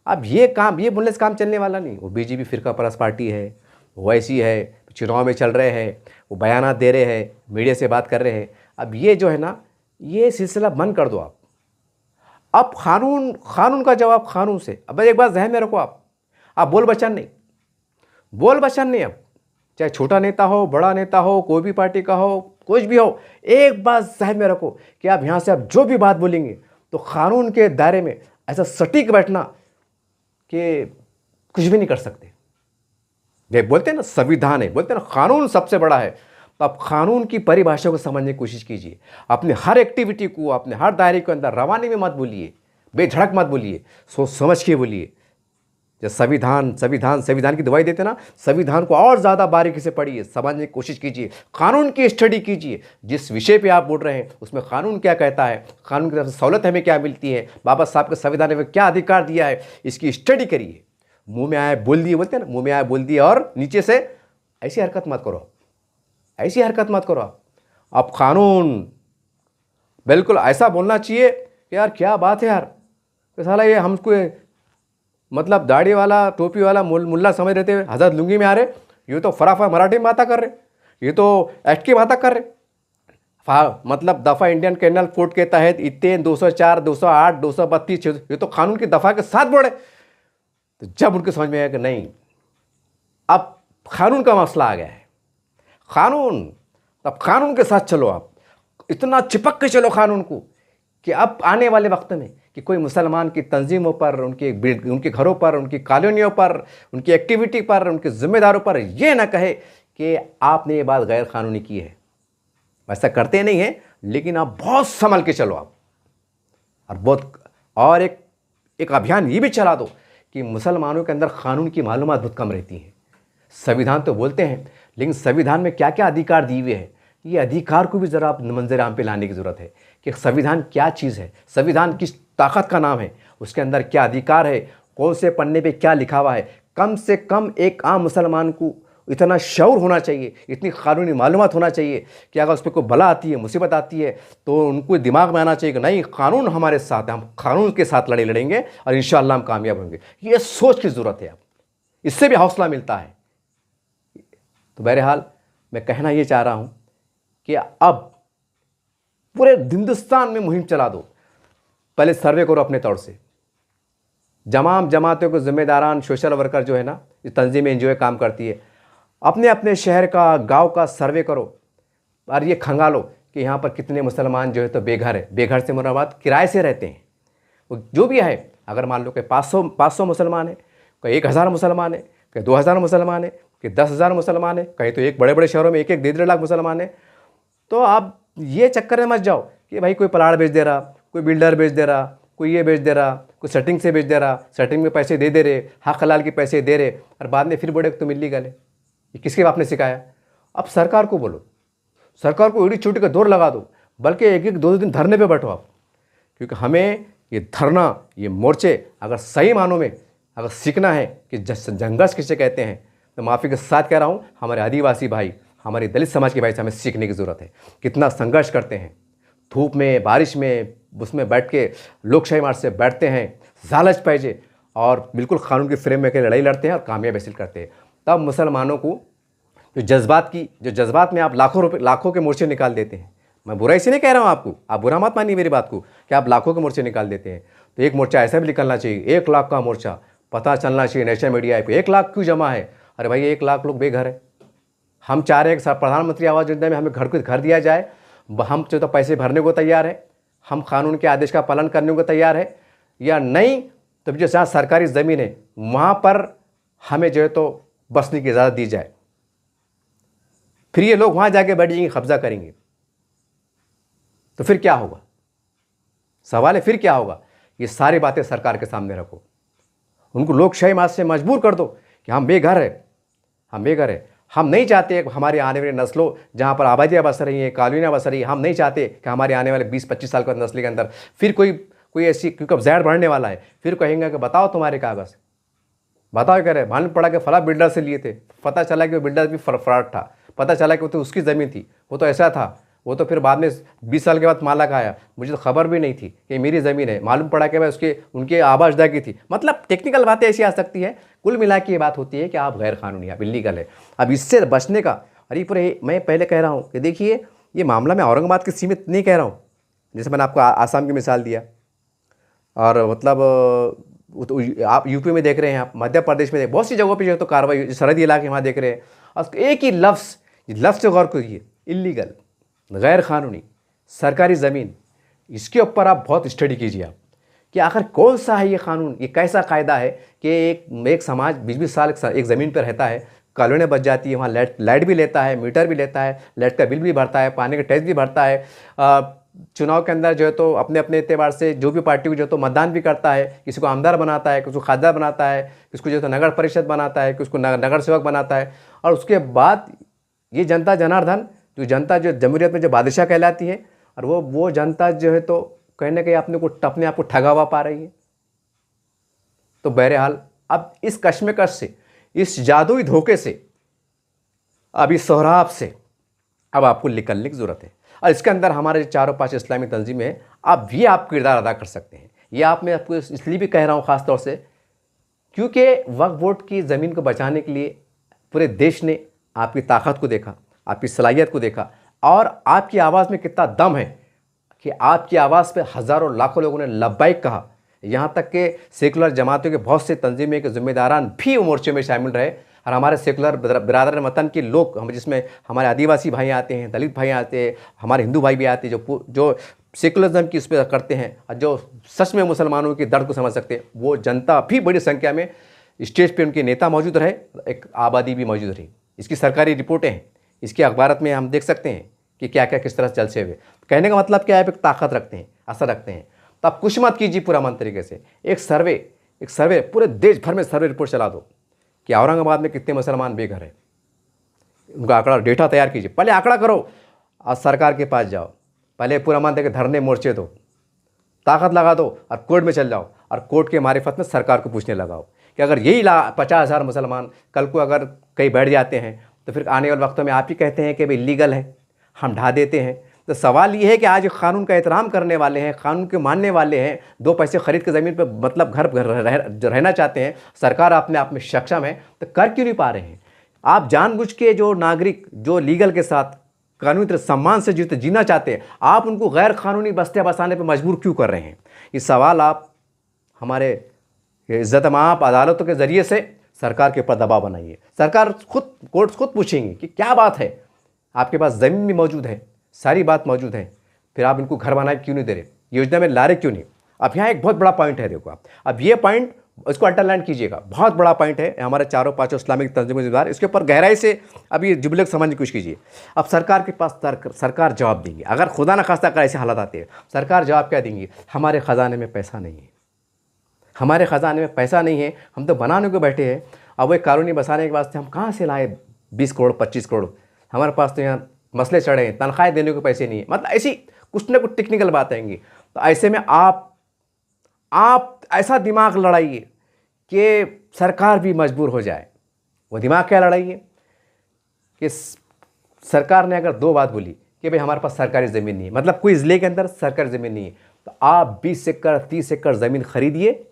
अब ये बोलने से काम चलने वाला नहीं। वो बीजेपी फिरका परस्त पार्टी है, वो ऐसी है, चुनाव में चल रहे हैं, वो बयानात दे रहे हैं, मीडिया से बात कर रहे हैं। अब ये जो है ना, ये सिलसिला बंद कर दो आप। अब कानून का जवाब कानून से। अब एक बात जहन में रखो, आप बोल बचन नहीं। अब चाहे छोटा नेता हो, बड़ा नेता हो, कोई भी पार्टी का हो, कुछ भी हो, एक बात जहन में रखो कि आप यहाँ से आप जो भी बात बोलेंगे तो कानून के दायरे में ऐसा सटीक बैठना कि कुछ भी नहीं कर सकते। वे बोलते हैं ना संविधान है, बोलते हैं ना कानून सबसे बड़ा है। तो आप कानून की परिभाषा को समझने की कोशिश कीजिए। अपने हर एक्टिविटी को, अपने हर दायरे के अंदर रवाने में मत बोलिए, बेधड़क मत बोलिए, सोच समझ के बोलिए। जब संविधान की दवाई देते ना, संविधान को और ज़्यादा बारीकी से पढ़िए, समझने की कोशिश कीजिए, कानून की स्टडी कीजिए। जिस विषय पे आप बोल रहे हैं उसमें कानून क्या कहता है, कानून की तरफ से सहूलत हमें क्या मिलती है, बाबा साहब के संविधान ने क्या अधिकार दिया है, इसकी स्टडी करिए। मुंह में आया बोल दिए, बोलते हैं ना, मुंह में आया बोल दिए और नीचे से ऐसी हरकत मत करो। आप कानून बिल्कुल ऐसा बोलना चाहिए कि यार क्या बात है यार, तो साला ये हमको मतलब दाढ़ी वाला, टोपी वाला मुल्ला समझ रहे थे, हजरत लुंगी में आ रहे, ये तो फराफा मराठी में बातें कर रहे, ये तो एक्ट की बातें कर रहे। मतलब दफ़ा इंडियन कैनल कोड के तहत इतने 204, 208, 232, ये तो कानून की दफ़ा के साथ बोले। तो जब उनके समझ में आया कि नहीं, अब कानून का मसला आ गया है, तब कानून के साथ चलो। आप इतना चिपक के चलो कानून को कि अब आने वाले वक्त में कि कोई मुसलमान की तंजीमों पर, उनके घरों पर, उनकी कॉलोनियों पर, उनकी एक्टिविटी पर, उनके जिम्मेदारों पर यह ना कहे कि आपने ये बात गैर कानूनी की है। वैसा करते नहीं हैं, लेकिन आप बहुत संभल के चलो आप। और एक अभियान ये भी चला दो कि मुसलमानों के अंदर कानून की मालूमात बहुत कम रहती हैं। संविधान तो बोलते हैं, लेकिन संविधान में क्या क्या अधिकार दिए हुए हैं, ये अधिकार को भी ज़रा आप मंजर आम पे लाने की ज़रूरत है कि संविधान क्या चीज़ है, संविधान किस ताकत का नाम है, उसके अंदर क्या अधिकार है, कौन से पन्ने पे क्या लिखा हुआ है। कम से कम एक आम मुसलमान को इतना शऊर होना चाहिए, इतनी कानूनी मालूमात होना चाहिए कि अगर उस पर कोई बला आती है, मुसीबत आती है, तो उनको दिमाग में आना चाहिए कि नहीं, कानून हमारे साथ है, हम कानून के साथ लड़ेंगे और इंशाअल्लाह हम कामयाब होंगे। ये सोच की ज़रूरत है। इससे भी हौसला मिलता है। तो बहरहाल मैं कहना ये चाह रहा हूँ कि अब पूरे हिंदुस्तान में मुहिम चला दो। पहले सर्वे करो अपने तौर से, तमाम जमातों के जिम्मेदारान, सोशल वर्कर जो है ना, इस तंजीमें एनजीओ काम करती है, अपने अपने शहर का, गांव का सर्वे करो और ये खंगालो कि यहाँ पर कितने मुसलमान जो है तो बेघर है। बेघर से मुराद किराए से रहते हैं, वो जो भी है। अगर मान लो कि 500 मुसलमान है, कोई 1000 मुसलमान है, कोई 2000 मुसलमान है, कि 10,000 मुसलमान है, कहीं तो एक बड़े बड़े शहरों में 1-1 लाख मुसलमान है। तो आप ये चक्कर में मत जाओ कि भाई कोई प्लाट बेच दे रहा, कोई बिल्डर बेच दे रहा, कोई ये बेच दे रहा, कोई सेटिंग से बेच दे रहा, सेटिंग में पैसे दे रहे, हक हलाल के पैसे दे रहे, और बाद में फिर बोले तुम इल्लीगल है। ये किसके बाप ने सिखाया? अब सरकार को बोलो, सरकार को एड़ी चोटी का दौर लगा दो, बल्कि 1-2 दिन धरने पे बैठो आप। क्योंकि हमें ये धरना, ये मोर्चे अगर सही मानों में अगर सीखना है कि संघर्ष किसे कहते हैं, तो माफ़ी के साथ कह रहा हूँ, हमारे आदिवासी भाई, हमारे दलित समाज के भाई से हमें सीखने की ज़रूरत है। कितना संघर्ष करते हैं, धूप में, बारिश में, उसमें बैठ के लोकशाही मार्च से बैठते हैं, लालच पैजे, और बिल्कुल कानून के फ्रेम में लड़ाई लड़ते हैं और कामयाब हासिल करते हैं। तब मुसलमानों को जो जज्बात में आप लाखों के मोर्चे निकाल देते हैं। मैं बुराई से नहीं कह रहा हूँ आपको, आप बुरा मत मानिए मेरी बात को कि आप लाखों के मोर्चे निकाल देते हैं। तो एक मोर्चा ऐसा भी निकलना चाहिए, 1 लाख का मोर्चा, पता चलना चाहिए नेशनल मीडिया पे 1 लाख क्यों जमा है। अरे भाई 1 लाख लोग बेघर है। हम चाह रहे हैं कि प्रधानमंत्री आवास योजना में हमें घर दिया जाए, हम जो तो पैसे भरने को तैयार है, हम कानून के आदेश का पालन करने को तैयार है, या नहीं तो जो जहाँ सरकारी ज़मीन है वहाँ पर हमें जो है तो बसने की इजाज़त दी जाए। फिर ये लोग वहाँ जाके बैठ जाएंगे, कब्जा करेंगे, तो फिर क्या होगा? सवाल है फिर क्या होगा? ये सारी बातें सरकार के सामने रखो, उनको लोकशाही मार्च से मजबूर कर दो कि हम बेघर है, हम बेघर है। हम नहीं चाहते कि हमारी आने वाली नस्लों, जहाँ पर आबादियाँ बस रही हैं, कॉलोनियाँ बस रही हैं, हम नहीं चाहते कि हमारे आने वाले 20-25 साल के नस्ल के अंदर फिर कोई ऐसी, क्योंकि अब जहर बढ़ने वाला है, फिर कहेंगे कि बताओ तुम्हारे कागज़, बताओ कह रहे मालूम पड़ा कि फला बिल्डर से लिए थे, पता चला कि वो बिल्डर भी फ्रॉड था, पता चला कि वो तो उसकी ज़मीन थी, वो तो ऐसा था, वो तो फिर बाद में 20 साल के बाद मालक आया, मुझे तो खबर भी नहीं थी कि मेरी ज़मीन है, मालूम पड़ा कि मैं उनके आबा अजदा की थी। मतलब टेक्निकल बातें ऐसी आ सकती है। कुल मिला के ये बात होती है कि आप गैर कानूनी, आप इल्लीगल है। अब इससे बचने का, अरे पूरे मैं पहले कह रहा हूँ कि देखिए ये मामला मैं औरंगाबाद के सीमित नहीं कह रहा हूँ, जैसे मैंने आपको आसाम की मिसाल दिया, और मतलब आप यूपी में देख रहे हैं, आप मध्य प्रदेश में बहुत सी जगहों पे जो तो कार्रवाई, सरहदी इलाके वहाँ देख रहे हैं, और एक ही लफ्ज़ से गौर करिए, इल्लीगल, गैर कानूनी, सरकारी ज़मीन, इसके ऊपर आप बहुत स्टडी कीजिए आप कि आखिर कौन सा है ये कानून, ये कैसा कायदा है कि एक समाज 20-20 साल एक ज़मीन पर रहता है, कॉलोनियाँ बच जाती है, वहाँ लाइट भी लेता है, मीटर भी लेता है, लाइट का बिल भी भरता है, पानी का टैक्स भी भरता है, चुनाव के अंदर जो है तो अपने अपने एतबार से जो भी पार्टी को जो है तो मतदान भी करता है, किसी को आमदार बनाता है, किसी को खासदार बनाता है, किसको जो है तो नगर परिषद बनाता है, किसको नगर सेवक बनाता है। और उसके बाद ये जनता जनार्दन, जो जनता जो जमहूरियत में जो बादशाह कहलाती है, और वो जनता जो है तो कहीं ना कहीं अपने आप को ठगा हुआ पा रही है। तो बहरहाल अब इस कश्मकश से, इस जादुई धोखे से, अब इस सोहराब से अब आपको निकलने की ज़रूरत है। और इसके अंदर हमारे 4-5 इस्लामी तंजीमें हैं, अब ये आप किरदार अदा कर सकते हैं। ये मैं आपको इसलिए भी कह रहा हूँ ख़ास तौर से क्योंकि वक्फ बोर्ड की ज़मीन को बचाने के लिए पूरे देश ने आपकी ताकत को देखा, आपकी सलाहियत को देखा, और आपकी आवाज़ में कितना दम है कि आपकी आवाज़ पे हज़ारों लाखों लोगों ने लब्बाइक कहा। यहाँ तक कि सेकुलर जमातों के बहुत से तंजीमें के ज़िम्मेदारान भी मोर्चे में शामिल रहे, और हमारे सेकुलर बिरादर वतन के लोग, हम जिसमें हमारे आदिवासी भाई आते हैं, दलित भाई आते हैं, हमारे हिंदू भाई भी आते हैं, जो सेकुलरिज्म की उस पर करते हैं और जो सच में मुसलमानों की दर्द को समझ सकते हैं, वो जनता भी बड़ी संख्या में स्टेज पे उनके नेता मौजूद रहे, एक आबादी भी मौजूद रही। इसकी सरकारी रिपोर्टें हैं, इसकी अखबारत में हम देख सकते हैं कि क्या क्या किस तरह से चलते हुए। कहने का मतलब क्या है, एक ताकत रखते हैं, असर रखते हैं। तो आप कुछ मत कीजिए पूरा मन तरीके से, एक सर्वे पूरे देश भर में सर्वे रिपोर्ट चला दो कि औरंगाबाद में कितने मुसलमान बेघर है, उनका आंकड़ा डेटा तैयार कीजिए, पहले आंकड़ा करो और सरकार के पास जाओ, पहले पूरा मन देकर धरने मोर्चे दो, ताकत लगा दो और कोर्ट में चल जाओ, और कोर्ट के मारिफत में सरकार को पूछने लगाओ कि अगर यही 50,000 मुसलमान कल को अगर कहीं बैठ जाते हैं तो फिर आने वाले वक्तों में आप ही कहते हैं कि भाई इलीगल है, हम ढा देते हैं। तो सवाल ये है कि आज कानून का एहतराम करने वाले हैं, कानून के मानने वाले हैं, 2 पैसे खरीद के ज़मीन पर मतलब घर रहना चाहते हैं, सरकार अपने आप में सक्षम है, तो कर क्यों नहीं पा रहे हैं? आप जानबूझ के जो नागरिक जो लीगल के साथ कानूनी तरह सम्मान से जीना चाहते हैं, आप उनको गैर कानूनी बस्तियाँ बसाने पर मजबूर क्यों कर रहे हैं? ये सवाल आप हमारे इज़्ज़त-ए-माब अदालतों के ज़रिए से सरकार के ऊपर दबाव बनाइए। सरकार कोर्ट खुद पूछेंगी कि क्या बात है, आपके पास ज़मीन भी मौजूद है, सारी बात मौजूद है, फिर आप इनको घर बनाए क्यों नहीं दे रहे, योजना में ला रहे क्यों नहीं? अब यहाँ एक बहुत बड़ा पॉइंट है, देखो आप अब ये पॉइंट इसको अंडरलाइन कीजिएगा, बहुत बड़ा पॉइंट है हमारे 4-5 इस्लामिक तंजीमें जिम्मेदार, इसके ऊपर गहराई से अब ये जुमले को समझने की कोशिश कीजिए। अब सरकार के पास सरकार जवाब देंगी, अगर खुदा न खास्ता अगर ऐसे हालात आते हैं, सरकार जवाब क्या देंगी? हमारे ख़जाने में पैसा नहीं है, हमारे ख़जाने में पैसा नहीं है, हम तो बनाने को बैठे हैं। अब वो एक कॉलोनी बसाने के वास्ते हम कहाँ से लाए 20 करोड़ 25 करोड़? हमारे पास तो यहाँ मसले चढ़े हैं, तनख्वाहें देने को पैसे नहीं है। मतलब ऐसी कुछ ना कुछ टेक्निकल बात आएंगी। तो ऐसे में आप ऐसा दिमाग लड़ाइए कि सरकार भी मजबूर हो जाए। वो दिमाग क्या लड़ाइए कि सरकार ने अगर 2 बात बोली कि भाई हमारे पास सरकारी ज़मीन नहीं है, मतलब कोई ज़िले के अंदर सरकारी ज़मीन नहीं है, तो आप 20 एकड़ 30 एकड़ ज़मीन खरीदिए,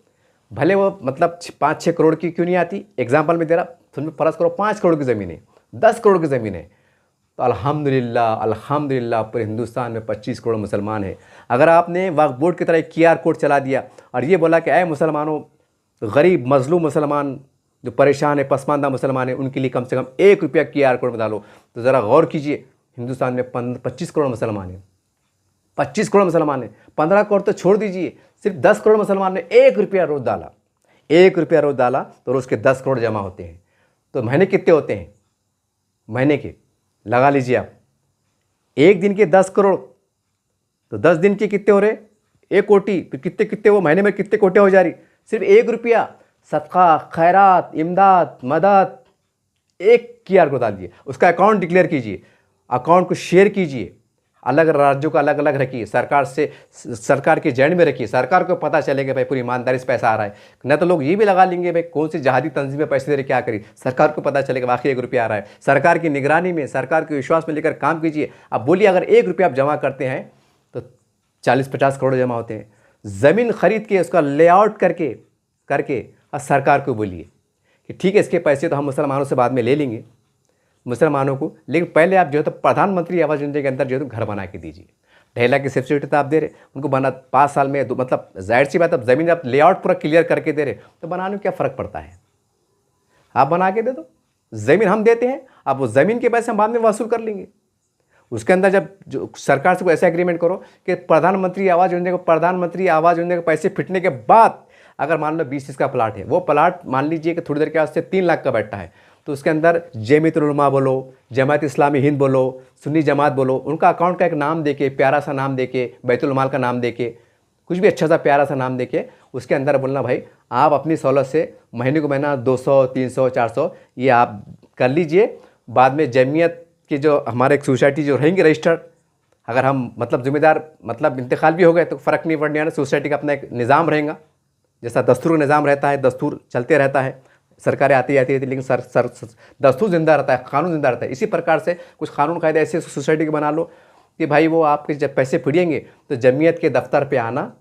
भले वो मतलब 5-6 करोड़ की क्यों नहीं आती, एग्जाम्पल में दे रहा, फिर फ़र्ज़ करो 5 करोड़ की ज़मीन है, 10 करोड़ की ज़मीन है, तो अल्हम्दुलिल्लाह पूरे हिंदुस्तान में 25 करोड़ मुसलमान हैं। अगर आपने वक्फ बोर्ड की तरह QR कोड चला दिया और ये बोला कि ऐ मुसलमानों, गरीब मजलूम मुसलमान जो परेशान है, पसमानदा मुसलमान है, उनके लिए कम से कम 1 रुपया QR कोड में डालो, तो ज़रा गौर कीजिए, हिंदुस्तान में 25 करोड़ मुसलमान हैं, 25 करोड़ मुसलमान हैं, 15 करोड़ तो छोड़ दीजिए, सिर्फ 10 करोड़ मुसलमान ने 1 रुपया रोज़ डाला, 1 रुपया रोज़ डाला तो रोज़ के 10 करोड़ जमा होते हैं। तो महीने कितने होते हैं? महीने के लगा लीजिए आप, 1 दिन के 10 करोड़, तो 10 दिन के कितने हो रहे? 1 कोटी। तो कितने वो महीने में कितने कोटे हो जा रही? सिर्फ 1 रुपया सदका, खैरात, इमदाद, मदद, एक QR कोड डालिए, उसका अकाउंट डिक्लेयर कीजिए, अकाउंट को शेयर कीजिए, अलग राज्यों का अलग अलग रखिए, सरकार के जेंड में रखिए, सरकार को पता चलेगा भाई पूरी ईमानदारी से पैसा आ रहा है। न तो लोग ये भी लगा लेंगे भाई कौन सी जहादी तंजीम में पैसे दे रहे क्या करी, सरकार को पता चलेगा वाकई 1 रुपया आ रहा है। सरकार की निगरानी में, सरकार के विश्वास में लेकर काम कीजिए। अब बोलिए अगर 1 रुपया आप जमा करते हैं तो 40-50 करोड़ जमा होते हैं। ज़मीन खरीद के उसका लेआउट करके और सरकार को बोलिए कि ठीक है इसके पैसे तो हम मुसलमानों से बाद में ले लेंगे, मुसलमानों को, लेकिन पहले आप जो है तो प्रधानमंत्री आवास योजना के अंदर जो है तो घर बना के दीजिए। 2.5 लाख की सब्सिडी तो आप दे रहे, उनको बना 5 साल में मतलब जाहिर सी बात, अब ज़मीन आप लेआउट पूरा क्लियर करके दे रहे तो बनाने में क्या फ़र्क पड़ता है, आप बना के दे दो। ज़मीन हम देते हैं, आप वो ज़मीन के पैसे हम बाद में वसूल कर लेंगे। उसके अंदर जब जो सरकार से कोई ऐसा एग्रीमेंट करो कि प्रधानमंत्री आवास योजना के पैसे फिटने के बाद अगर मान लो 20 का प्लाट है, वो प्लाट मान लीजिए कि थोड़ी देर के वास्ते 3 लाख का बैठा है, तो उसके अंदर जमीयत उलमा बोलो, जमात इस्लामी हिंद बोलो, सुन्नी जमात बोलो, उनका अकाउंट का एक नाम देके, प्यारा सा नाम देके, बैतुल माल का नाम देके, कुछ भी अच्छा सा प्यारा सा नाम देके उसके अंदर बोलना भाई आप अपनी सहूलत से महीने को महीना 200, 300, 400 ये आप कर लीजिए। बाद में जमीयत की जो हमारे एक सोसाइटी जो रहेंगे रजिस्टर्ड, अगर हम मतलब जिम्मेदार मतलब इंतकाल भी हो गए तो फ़र्क नहीं पड़ने वाला, सोसाइटी का अपना एक निज़ाम रहेगा, जैसा दस्तूर का निज़ाम रहता है, दस्तूर चलते रहता है, सरकारें आती जाती रहती, लेकिन दस्तूर जिंदा रहता है, कानून जिंदा रहता है। इसी प्रकार से कुछ कानून कायदे ऐसे सोसाइटी के बना लो कि भाई वो आपके जब पैसे फिरिएंगे तो जमीयत के दफ्तर पे आना,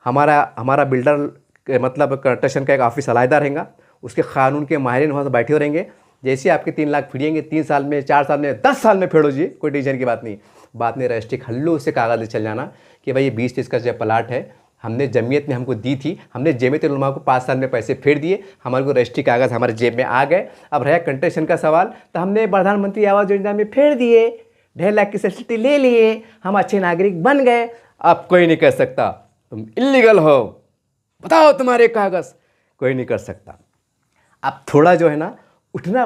हमारा बिल्डर मतलब कंस्ट्रक्शन का एक ऑफिस अलहदा रहेगा, उसके कानून के माहिरीन वहाँ से बैठे रहेंगे। जैसे आपके 3 लाख फिरिएंगे, 3 साल में, 4 साल में, 10 साल में फेड़ो जी, कोई टेंशन की बात नहीं। बाद में रजिस्ट्री हल्लू से कागज़ ले चल जाना कि भाई ये 20-30 का जो प्लाट है हमने जमीयत ने हमको दी थी, हमने जमीयत उलमा को 5 साल में पैसे फेर दिए, हमारे को रजिस्ट्री कागज़ हमारे जेब में आ गए। अब रहा कंस्ट्रक्शन का सवाल, तो हमने प्रधानमंत्री आवास योजना में फेर दिए, 2.5 लाख की सब्सिडी ले लिए, हम अच्छे नागरिक बन गए। अब कोई नहीं कर सकता तुम इल्लीगल हो, बताओ तुम्हारे कागज़, कोई नहीं कर सकता। अब थोड़ा जो है ना उठना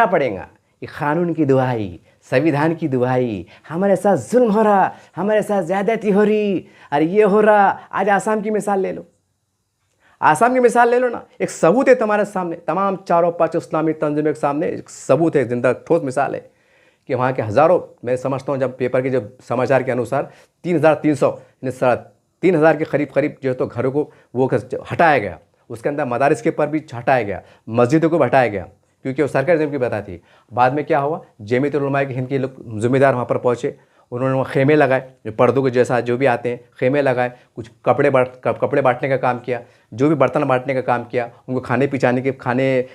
पड़ेगा कि कानून की दुहाई, संविधान की दुहाई, हमारे साथ जुल्म हो रहा, हमारे साथ ज़्यादती हो रही, अरे ये हो रहा। आज आसाम की मिसाल ले लो, आसाम की मिसाल ले लो ना, एक सबूत है तुम्हारे सामने, तमाम 4-5 इस्लामी तंजीमों के सामने एक सबूत है, जिंदा ठोस मिसाल है कि वहाँ के हज़ारों, मैं समझता हूँ जब पेपर के जो समाचार के अनुसार 3,300 3,000 के करीब जो है तो घरों को वो हटाया गया, उसके अंदर मदारिस के पर भी हटाया गया, मस्जिदों को भी हटाया गया, क्योंकि वो सरकार जब की बता थी। बाद में क्या हुआ, जमीयत उलमा के हिंद के लोग ज़िम्मेदार वहाँ पर पहुँचे, उन्होंने वहाँ खेमे लगाए, जो पर्दों के जैसा जो भी आते हैं खेमे लगाए, कुछ कपड़े बांटने का काम किया, जो भी बर्तन बांटने का काम किया, उनको खाने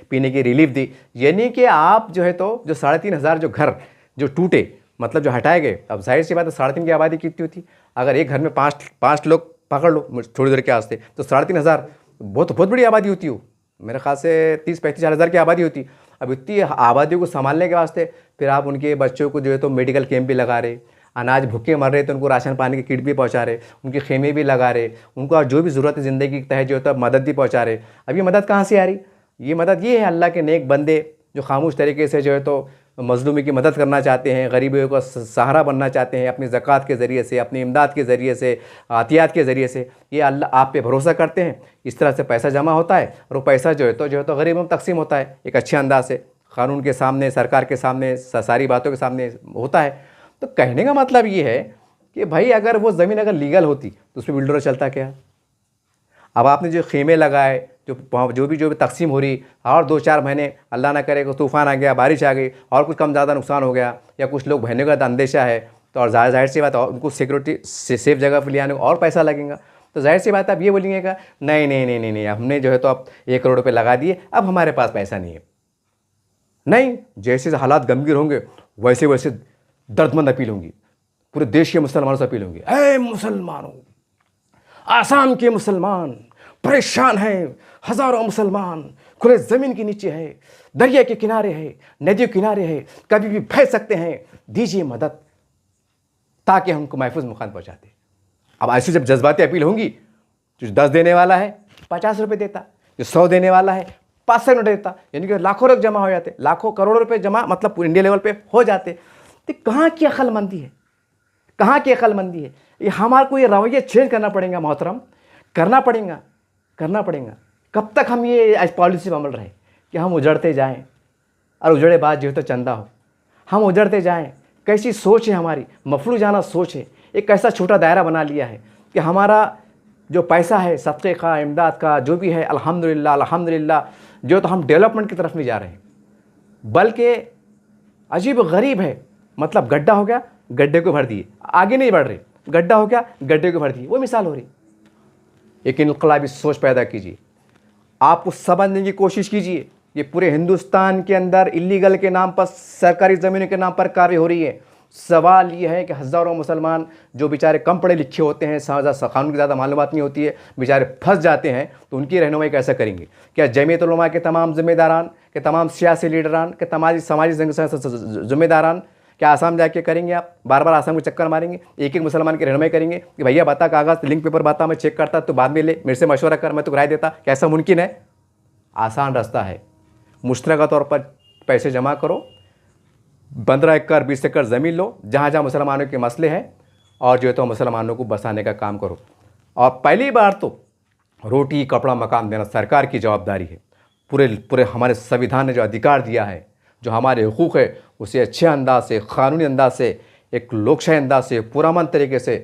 पीने की रिलीफ दी। यानी कि आप जो है तो जो 3,500 जो घर जो टूटे, मतलब जो हटाए गए, अब जाहिर सी बात है 3.5 की आबादी कितनी होती, अगर एक घर में 5 लोग पकड़ लो थोड़ी देर के वास्ते, तो 3,500 बहुत बड़ी आबादी होती हो, मेरे ख्याल से 30-35 हज़ार की आबादी होती। अब इतनी आबादियों को संभालने के वास्ते फिर आप उनके बच्चों को जो है तो मेडिकल कैंप भी लगा रहे, अनाज भूखे मर रहे तो उनको राशन पानी की किट भी पहुंचा रहे, उनके खेमे भी लगा रहे, उनको जो भी ज़रूरत है ज़िंदगी के तहत जो है तो मदद भी पहुंचा रहे। अब ये मदद कहाँ से आ रही, ये मदद ये है अल्लाह के नेक बंदे जो खामोश तरीके से जो है तो मजलूमी की मदद करना चाहते हैं, गरीबों का सहारा बनना चाहते हैं, अपनी ज़कात के ज़रिए से, अपनी इमदाद के ज़रिए से, आतियात के ज़रिए से, ये अल्लाह आप पे भरोसा करते हैं। इस तरह से पैसा जमा होता है और वो पैसा जो है तो गरीबों में तकसीम होता है एक अच्छे अंदाज से, कानून के सामने, सरकार के सामने, सारी बातों के सामने होता है। तो कहने का मतलब ये है कि भाई अगर वो ज़मीन अगर लीगल होती तो उसमें बिल्डर चलता क्या। अब आपने जो खेमे लगाए, जो भी तकसीम हो रही, और 2-4 महीने अल्लाह ना करे तूफ़ान आ गया, बारिश आ गई और कुछ कम ज़्यादा नुकसान हो गया, या कुछ लोग बहने का अंदेशा है, तो और जाहिर सी बात और उनको सिक्योरिटी सेफ जगह पर ले आने को और पैसा लगेगा, तो जाहिर सी बात आप ये बोलेंगे नहीं, हमने जो है तो अब 1 करोड़ रुपये लगा दिए, अब हमारे पास पैसा नहीं है। नहीं, जैसे हालात गंभीर होंगे वैसे दर्दमंद अपील होंगी, पूरे देश के मुसलमानों से अपील होंगी, ऐ मुसलमानों, आसाम के मुसलमान परेशान हैं, हज़ारों मुसलमान खुले ज़मीन के नीचे है, दरिया के किनारे है, नदियों के किनारे है, कभी भी फैल सकते हैं, दीजिए मदद ताकि हमको महफूज मुकाम पहुँचाते। अब ऐसी जब जज्बाती अपील होंगी, जो 10 देने वाला है 50 रुपये देता, जो 100 देने वाला है 500 नोट देता, यानी कि लाखों रुपये जमा हो जाते, लाखों करोड़ों रुपये जमा मतलब पूरे इंडिया लेवल पे हो जाते। तो कहाँ की अक्लमंदी है, कहाँ की अक्लमंदी है। ये हमारे को ये रवैया चेंज करना पड़ेगा मोहतरम, करना पड़ेगा। कब तक हम ये आज पॉलिसी में अमल रहे कि हम उजड़ते जाएं, और उजड़े बाद जो है तो चंदा हो। हम उजड़ते जाएं, कैसी सोच है हमारी, मफलू जाना सोच है। एक ऐसा छोटा दायरा बना लिया है कि हमारा जो पैसा है सदक़े का, इमदाद का, जो भी है, अल्हम्दुलिल्लाह अल्हम्दुलिल्लाह, जो तो हम डेवलपमेंट की तरफ नहीं जा रहे हैं, बल्कि अजीब गरीब है। मतलब गड्ढा हो गया, गड्ढे को भर दिए, आगे नहीं बढ़ रहे, गड्ढा हो गया, गड्ढे को भर दिए, वो मिसाल हो रही। एक इनकलाबी सोच पैदा कीजिए, आप उस समझने की कोशिश कीजिए। ये पूरे हिंदुस्तान के अंदर इलीगल के नाम पर, सरकारी ज़मीनों के नाम पर कार्य हो रही है। सवाल ये है कि हज़ारों मुसलमान जो बेचारे कम पढ़े लिखे होते हैं, कानून की ज़्यादा मालूमात नहीं होती है, बेचारे फंस जाते हैं, तो उनकी रहनुमाई कैसे करेंगे? क्या जमीयत उलमा के तमाम ज़िम्मेदारान, के तमाम सियासी लीडरान, के तमाम समाजी ज़िम्मेदारान क्या आसाम जाके करेंगे? आप बार बार आसाम को चक्कर मारेंगे, एक एक मुसलमान की रहनुमाई करेंगे कि भैया बता कागज़, लिंक पेपर बता, मैं चेक करता, तो बाद में ले, मेरे से मशवरा कर, मैं तो राय देता। कैसा मुमकिन है? आसान रास्ता है, मुश्तरका तौर पर पैसे जमा करो, 15 एकड़ 20 एकड़ ज़मीन लो, जहाँ जहाँ मुसलमानों के मसले हैं, और जो है तो मुसलमानों को बसाने का काम करो। और पहली बार तो रोटी कपड़ा मकान देना सरकार की जवाबदारी है। पूरे हमारे संविधान ने जो अधिकार दिया है, जो हमारे हुकूक़ है, उसे अच्छे अंदाज से, क़ानूनी अंदाज से, एक लोकशाही अंदाज से, पुरअमन तरीके से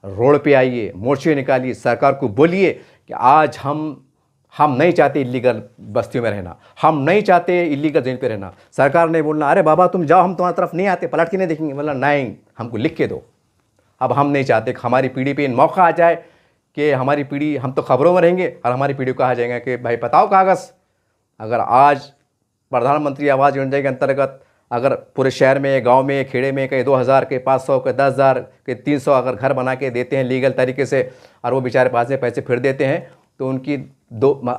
रोड पे आइए, मोर्चे निकालिए, सरकार को बोलिए कि आज हम नहीं चाहते इलीगल बस्तियों में रहना, हम नहीं चाहते इलीगल ज़मीन पे रहना। सरकार ने बोलना अरे बाबा तुम जाओ, हम तुम्हारी तरफ नहीं आते, पलट के नहीं देखेंगे। बोला नहीं, हमको लिख के दो। अब हम नहीं चाहते कि हमारी पीढ़ी पे इन मौका आ जाए कि हमारी पीढ़ी, हम तो खबरों में रहेंगे और हमारी पीढ़ी को कहा जाएगा कि भाई बताओ कागज़। अगर आज प्रधानमंत्री आवास योजना के अंतर्गत अगर पूरे शहर में, गांव में, खेड़े में कहीं 2000 के 500 के 10,000 के 300 अगर घर बना के देते हैं लीगल तरीके से, और वो बेचारे पास में पैसे फिर देते हैं, तो उनकी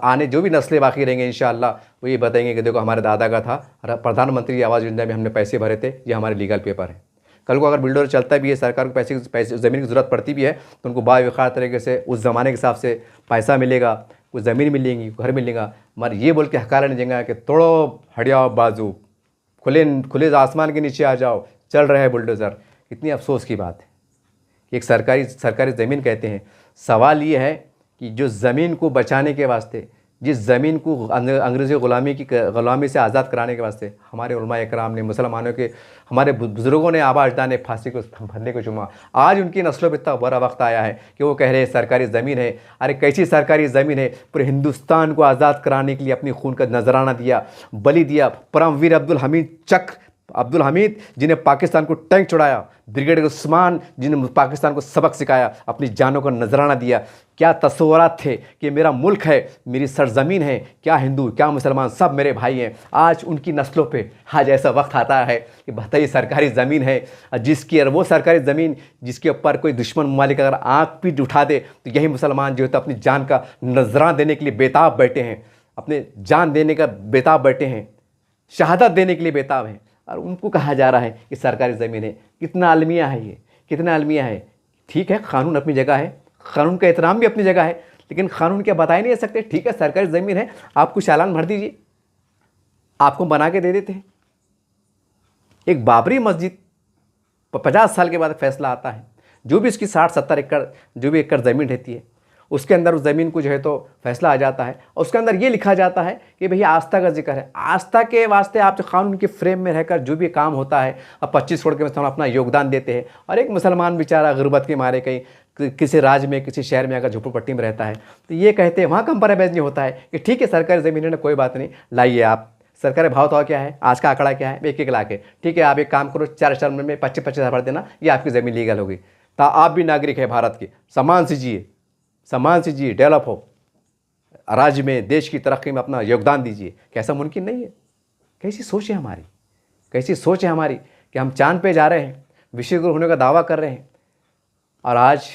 आने जो भी नस्लें बाकी रहेंगे इंशाअल्लाह वो ये बताएंगे कि देखो हमारे दादा का था, प्रधानमंत्री आवास योजना में हमने पैसे भरे थे, ये हमारे लीगल पेपर है। कल को अगर बिल्डर चलता भी है, सरकार को पैसे ज़मीन की ज़रूरत पड़ती भी है, तो उनको बावकार तरीके से उस ज़माने के हिसाब से पैसा मिलेगा, कुछ ज़मीन मिलेंगी, घर मिलेगा। मगर ये बोल के हकारा नहीं देंगे कि तोड़ो हटियाओ बाजू, खुले आसमान के नीचे आ जाओ, चल रहे हैं बुलडोज़र। कितनी अफसोस की बात है कि एक सरकारी ज़मीन कहते हैं। सवाल ये है कि जो ज़मीन को बचाने के वास्ते, जिस ज़मीन को अंग्रेज़ी ग़ुलामी से आज़ाद कराने के वास्ते हमारे उलमा इकराम ने, मुसलमानों के, हमारे बुज़ुर्गों ने आबा अजदाद ने फांसी को फंदे को चूमा, आज उनकी नस्लों पर इतना बड़ा वक्त आया है कि वो कह रहे हैं सरकारी ज़मीन है। अरे कैसी सरकारी ज़मीन है? पूरे हिंदुस्तान को आज़ाद कराने के लिए अपनी खून का नजराना दिया, बलि दिया। परमवीर अब्दुल हमीद जिन्हें पाकिस्तान को टैंक चढ़ाया, ब्रिगेडियर उस्मान जिन्हें पाकिस्तान को सबक सिखाया, अपनी जानों का नजराना दिया। क्या तस्वुरात थे कि मेरा मुल्क है, मेरी सरजमीन है, क्या हिंदू क्या मुसलमान सब मेरे भाई हैं। आज उनकी नस्लों पे आज ऐसा वक्त आता है कि बताइए सरकारी ज़मीन है जिसकी, और वो सरकारी ज़मीन जिसके ऊपर कोई दुश्मन ममालिक अगर आँख पीट उठा दे, तो यही मुसलमान जो है तो अपनी जान का नजराना देने के लिए बेताब बैठे हैं, अपने जान देने का बेताब बैठे हैं, शहादत देने के लिए बेताब हैं, और उनको कहा जा रहा है कि सरकारी ज़मीन है। कितना अलमिया है ये, कितना अलमिया है। ठीक है, कानून अपनी जगह है, कानून का एहतराम भी अपनी जगह है, लेकिन कानून क्या बता ही नहीं सकते? ठीक है सरकारी ज़मीन है, आपको चालान भर दीजिए, आपको बना के दे देते हैं। एक बाबरी मस्जिद 50 साल के बाद फैसला आता है, जो भी इसकी 60-70 एकड़ जो भी एकड़ ज़मीन रहती है, उसके अंदर उस ज़मीन को जो है तो फैसला आ जाता है, और उसके अंदर ये लिखा जाता है कि भैया आस्था का जिक्र है। आस्था के वास्ते आप जो कानून के फ्रेम में रहकर जो भी काम होता है, अब 25 करोड़ के में अपना योगदान देते हैं, और एक मुसलमान बेचारा गुर्बत के मारे कहीं किसी राज्य में, किसी शहर में अगर झोपड़पट्टी में रहता है, तो ये कहते हैं, वहाँ कंप्रोमाइज़ नहीं होता है कि ठीक है सरकारी ज़मीन है ना, कोई बात नहीं, लाइए आप। सरकारी भाव तो क्या है, आज का आंकड़ा क्या है, 1-1 लाख है। ठीक है, आप एक काम करो, 4 में 25-25 हज़ार देना, ये आपकी ज़मीन लीगल होगी। तो आप भी नागरिक है भारत के, सम्मान से जिए, डेवलप हो, राज्य में, देश की तरक्की में अपना योगदान दीजिए। कैसा मुमकिन नहीं है? कैसी सोच है हमारी, कैसी सोच है हमारी कि हम चांद पे जा रहे हैं, विश्व गुरु होने का दावा कर रहे हैं, और आज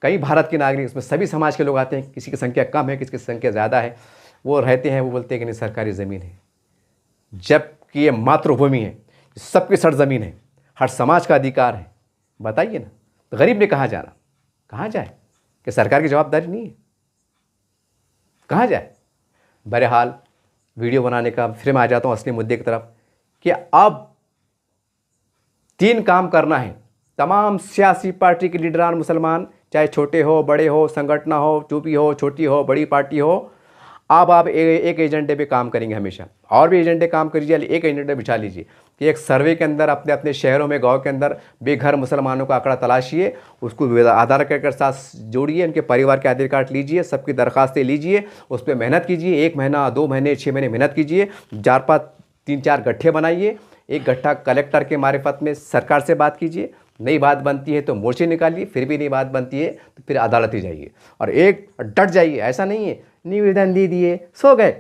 कई भारत के नागरिक, इसमें सभी समाज के लोग आते हैं, किसी की संख्या कम है, किसी की संख्या ज़्यादा है, वो रहते हैं, वो बोलते हैं कि नहीं सरकारी ज़मीन है, जबकि ये मातृभूमि है, सबकी सरजमीन है, हर समाज का अधिकार है। बताइए ना, तो गरीब ने कहाँ जाना, कहाँ जाए कि सरकार की जवाबदारी नहीं है, कहाँ जाए? बहरहाल वीडियो बनाने का फिर मैं आ जाता हूँ असली मुद्दे की तरफ कि अब 3 काम करना है तमाम सियासी पार्टी के लीडरान मुसलमान, चाहे छोटे हो बड़े हो, संगठन हो, जो भी हो, छोटी हो बड़ी पार्टी हो, अब आप एक एजेंडे पे काम करेंगे हमेशा, और भी एजेंडे काम करिए, एक एजेंडे बिछा लीजिए कि एक सर्वे के अंदर अपने अपने शहरों में, गांव के अंदर बेघर मुसलमानों का आंकड़ा तलाशिए, उसको आधार कार्ड के साथ जोड़िए, उनके परिवार के आधार कार्ड लीजिए, सबकी दरखास्तें लीजिए, उस पर मेहनत कीजिए, 1 महीना 2 महीने 6 महीने मेहनत कीजिए, 4-5 3-4 गट्ठे बनाइए, एक गट्ठा कलेक्टर के मारिफत में सरकार से बात कीजिए, नई बात बनती है तो मोर्चे निकालिए, फिर भी नई बात बनती है तो फिर अदालत ही जाइए, और एक डट जाइए। ऐसा नहीं है निवेदन दे दिए सो गए,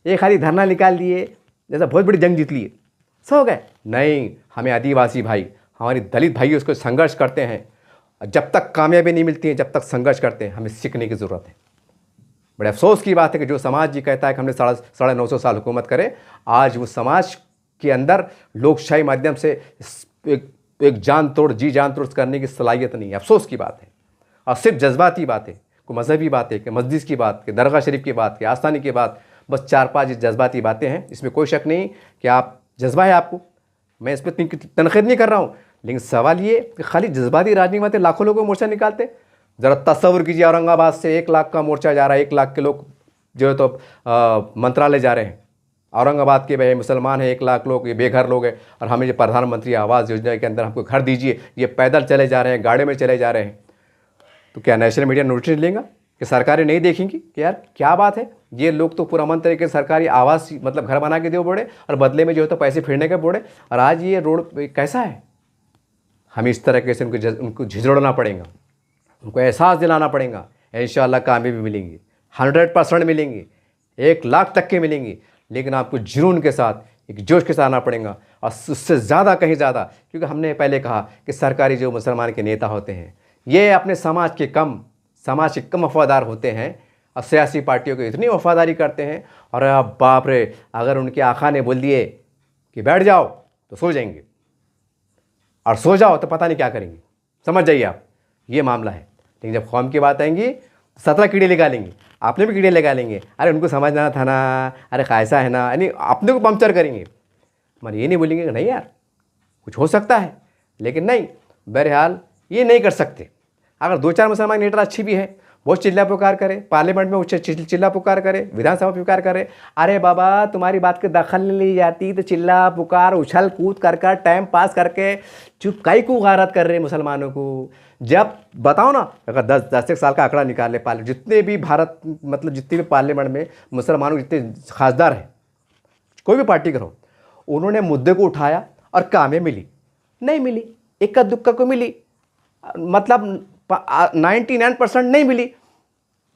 एक खाली धरना निकाल दिए जैसा बहुत बड़ी जंग जीत लिए सो गए, नहीं। हमें आदिवासी भाई, हमारी दलित भाई उसको संघर्ष करते हैं, जब तक कामयाबी नहीं मिलती है जब तक संघर्ष करते हैं, हमें सीखने की ज़रूरत है। बड़े अफसोस की बात है कि जो समाज जी कहता है कि हमने 950 साल हुकूमत करे, आज वो समाज के अंदर लोकशाही माध्यम से एक जान तोड़ जी जान तोड़ करने की सलाहियत नहीं है। अफसोस की बात है, और सिर्फ जज्बाती बातें, कोई मजहबी बातें, कि मस्जिद की बात, कि दरगाह शरीफ की बात, कि आस्थानी की बात, बस 4-5 जज्बाती बातें हैं। इसमें कोई शक नहीं कि आप जज्बा है आपको, मैं इस पर तनकीद नहीं कर रहा हूँ, लेकिन सवाल ये कि खाली जज्बाती राजनीति बातें लाखों लोगों को मोर्चा निकालते। ज़रा तस्वुर कीजिए, औरंगाबाद से 1 लाख का मोर्चा जा रहा है, 1 लाख के लोग जो है तो मंत्रालय जा रहे हैं। औरंगाबाद के भाई मुसलमान है 1 लाख लोग, ये बेघर लोग हैं, और हमें जो प्रधानमंत्री आवास योजना के अंदर हमको घर दीजिए, ये पैदल चले जा रहे हैं, गाड़ी में चले जा रहे हैं। तो क्या नेशनल मीडिया नोटिस लेगा कि सरकारें नहीं देखेंगी कि यार क्या बात है, ये लोग तो पूरा मन तरीके से सरकारी आवास मतलब घर बना के दे बोले, और बदले में जो है तो पैसे फिरने के बोले, और आज ये रोड कैसा है। हमें इस तरीके से उनको झिझोड़ना पड़ेगा, उनको एहसास दिलाना पड़ेगा। इंशाअल्लाह कामयाबी मिलेंगी, 100% मिलेंगी, 1 लाख तक के मिलेंगी, लेकिन आपको जुनून के साथ, एक जोश के साथ आना पड़ेगा, और उससे ज़्यादा कहीं ज़्यादा, क्योंकि हमने पहले कहा कि सरकारी जो मुसलमान के नेता होते हैं ये अपने समाज के कम वफादार होते हैं, और सियासी पार्टियों को इतनी वफादारी करते हैं, और अब बाप रे, अगर उनके आका ने बोल दिए कि बैठ जाओ तो सो जाएंगे, और सो जाओ तो पता नहीं क्या करेंगे। समझ जाइए आप, ये मामला है। लेकिन जब कौम की बात आएंगी 17 कीड़े लगा लेंगे, आपने भी कीड़े लगा लेंगे, अरे उनको समझना था ना, अरे कैसा है ना, यानी अपने को पंक्चर करेंगे। मगर ये नहीं बोलेंगे कि नहीं यार कुछ हो सकता है, लेकिन नहीं, बहरहाल ये नहीं कर सकते। अगर 2-4 मुसलमान लीडर अच्छी भी है, बहुत चिल्ला पुकार करे, पार्लियामेंट में चिल्ला पुकार करे, विधानसभा पुकार करे, अरे बाबा तुम्हारी बात की दखल नहीं ली जाती तो चिल्ला पुकार उछल कूद कर टाइम पास करके चुप काई को गारत कर रहे मुसलमानों को। जब बताओ ना, अगर 10 साल का आंकड़ा निकाल ले, जितने भी भारत मतलब जितने भी पार्लियामेंट में मुसलमानों जितने खासदार हैं, कोई भी पार्टी करो, उन्होंने मुद्दे को उठाया और कामें मिली नहीं मिली, इक्का दुक्का को मिली, मतलब 99% नहीं मिली।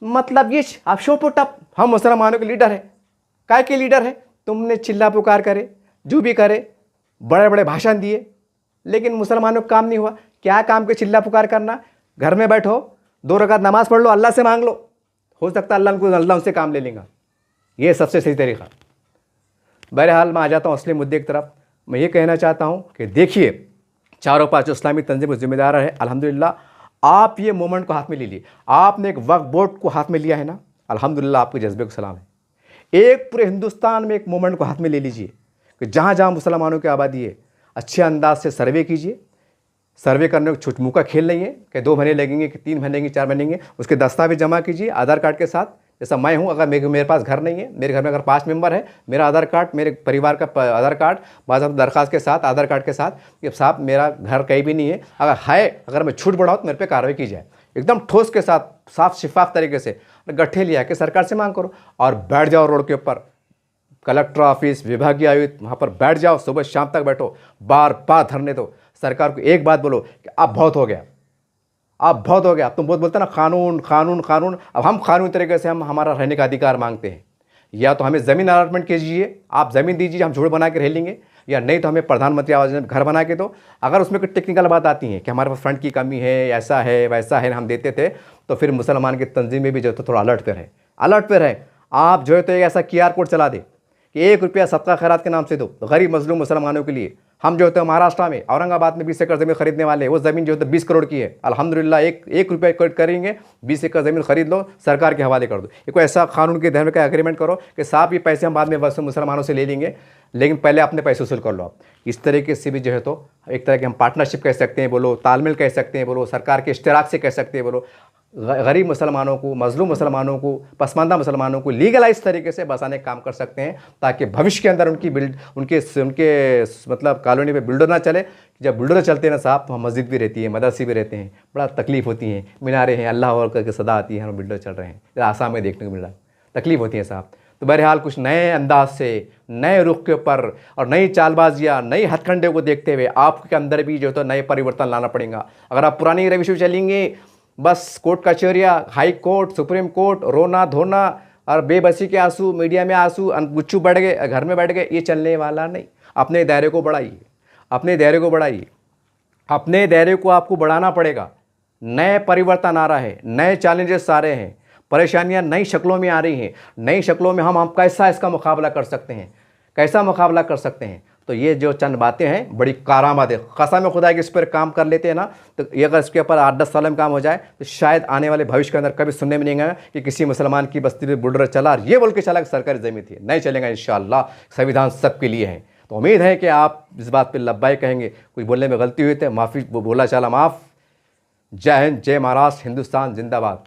मतलब ये आप शो पुट अप, हम मुसलमानों के लीडर है, काय के लीडर है, तुमने चिल्ला पुकार करे, जो भी करे, बड़े बड़े भाषण दिए, लेकिन मुसलमानों को काम नहीं हुआ। क्या काम के चिल्ला पुकार करना, घर में बैठो 2 रकात नमाज पढ़ लो, अल्लाह से मांग लो, हो सकता है अल्लाह उनसे काम ले लेगा। ये सबसे सही तरीका। बहरहाल मैं आ जाता हूँ असली मुद्दे की तरफ। मैं ये कहना चाहता हूँ कि देखिए, चारों 5 इस्लामी तंजीम जिम्मेदार है, अल्हम्दुलिल्लाह आप ये मोमेंट को हाथ में ले लिए, आपने एक वक्फ बोर्ड को हाथ में लिया है ना, अल्हम्दुलिल्लाह आपके जज्बे को सलाम है। एक पूरे हिंदुस्तान में एक मोमेंट को हाथ में ले लीजिए कि जहाँ जहाँ मुसलमानों की आबादी है, अच्छे अंदाज से सर्वे कीजिए। सर्वे करने को छुटमुका खेल नहीं है कि 2 महीने लगेंगे कि 3 महीने लगेंगे, 4 महीने लगेंगे, उसके दस्तावेज जमा कीजिए आधार कार्ड के साथ। जैसा मैं हूँ, अगर मेरे पास घर नहीं है, मेरे घर में अगर 5 मेंबर है, मेरा आधार कार्ड, मेरे परिवार का आधार कार्ड, बाज़ाब्ता दरखास्त के साथ, आधार कार्ड के साथ, कि साहब मेरा घर कहीं भी नहीं है, अगर मैं छूट बढ़ाऊँ तो मेरे पे कार्रवाई की जाए, एकदम ठोस के साथ, साफ शिफाफ तरीके से। गट्ठे लिया कि सरकार से मांग करो और बैठ जाओ रोड के ऊपर, कलेक्टर ऑफिस, विभागीय आयुक्त, वहाँ पर बैठ जाओ, सुबह शाम तक बैठो, बार बार धरने दो। सरकार को एक बात बोलो कि अब बहुत हो गया, अब बहुत हो गया। तुम बहुत बोलते ना कानून कानून कानून, अब हम कानूनी तरीके से हम हमारा रहने का अधिकार मांगते हैं। या तो हमें ज़मीन अलॉटमेंट कीजिए, आप ज़मीन दीजिए, हम झूठ बना के रह लेंगे, या नहीं तो हमें प्रधानमंत्री आवास योजना में घर बना के दो। अगर उसमें कोई टेक्निकल बात आती है कि हमारे पास फंड की कमी है, ऐसा है वैसा है, हम देते थे, तो फिर मुसलमान की तंजीम में भी जो है तो थोड़ा अलर्ट पे रहे। आप जो है तो ऐसा QR कोड चला दे कि 1 रुपया सबका खैरात के नाम से दो गरीब मजलूम मुसलमानों के लिए। हम जो होते हैं महाराष्ट्र में, औरंगाबाद में 20 एकड़ ज़मीन खरीदने वाले, वो ज़मीन जो है 20 करोड़ की है, अल्हम्दुलिल्लाह। 1 रुपया कट करेंगे, 20 एकड़ ज़मीन खरीद लो, सरकार के हवाले कर दो। एक ऐसा कानून के ध्यान का एग्रीमेंट करो कि साहब ये पैसे हम बाद में मुसलमानों से ले लेंगे, लेकिन पहले अपने पैसे वसूल कर लो आप। इस तरीके से भी जो है तो एक तरह के हम पार्टनरशिप कह सकते हैं, बोलो तालमेल कह सकते हैं, बोलो सरकार के इश्तराक से कह सकते हैं, बोलो गरीब मुसलमानों को, मजलूम मुसलमानों को, पसमानदा मुसलमानों को लीगलाइज तरीके से बसाने का काम कर सकते हैं, ताकि भविष्य के अंदर उनके मतलब कॉलोनी पे बिल्डर ना चले। जब बिल्डर चलते हैं ना साहब, तो हम मस्जिद भी रहती है, मदरसे भी रहते हैं, बड़ा तकलीफ़ होती है, मीनारे हैं, अल्लाह और करके सदा आती है, हम बिल्डर चल रहे हैं, आसाम में देखने को मिल रहा है, तकलीफ़ होती है साहब। तो बहरहाल कुछ नए अंदाज से, नए रुख के ऊपर और नई चालबाजियाँ, नई हथकंडे को देखते हुए आपके अंदर भी जो तो नए परिवर्तन लाना पड़ेगा। अगर आप पुरानी रविश में चलेंगे, बस कोर्ट कचहरियाँ, हाई कोर्ट, सुप्रीम कोर्ट, रोना धोना और बेबसी के आंसू, मीडिया में आंसू, गुच्चू बढ़ गए, घर में बैठ गए, ये चलने वाला नहीं। अपने दायरे को बढ़ाइए, अपने दायरे को बढ़ाइए, अपने दायरे को आपको बढ़ाना पड़ेगा। नए परिवर्तन आ रहा है, नए चैलेंजेस आ रहे हैं, परेशानियां नई शक्लों में आ रही हैं। नई शक्लों में हम कैसा इसका मुकाबला कर सकते हैं, कैसा मुकाबला कर सकते हैं। तो ये जो चंद बातें हैं बड़ी कारामद है। कसम खुदा कि इस पर काम कर लेते हैं ना, तो ये अगर इसके ऊपर 8-10 साल में काम हो जाए, तो शायद आने वाले भविष्य के अंदर कभी सुनने में नहीं आएगा कि किसी मुसलमान की बस्ती में बुलडोजर चला और ये बोल के चला कि सरकारी ज़मीन थी। नहीं चलेगा इंशाअल्लाह, संविधान सबके लिए है। तो उम्मीद है कि आप इस बात पर लब्बाई कहेंगे। कोई बोलने में गलती हुई तो माफ़ी, बोला चला माफ़। जय हिंद, जय महाराष्ट्र, हिंदुस्तान जिंदाबाद।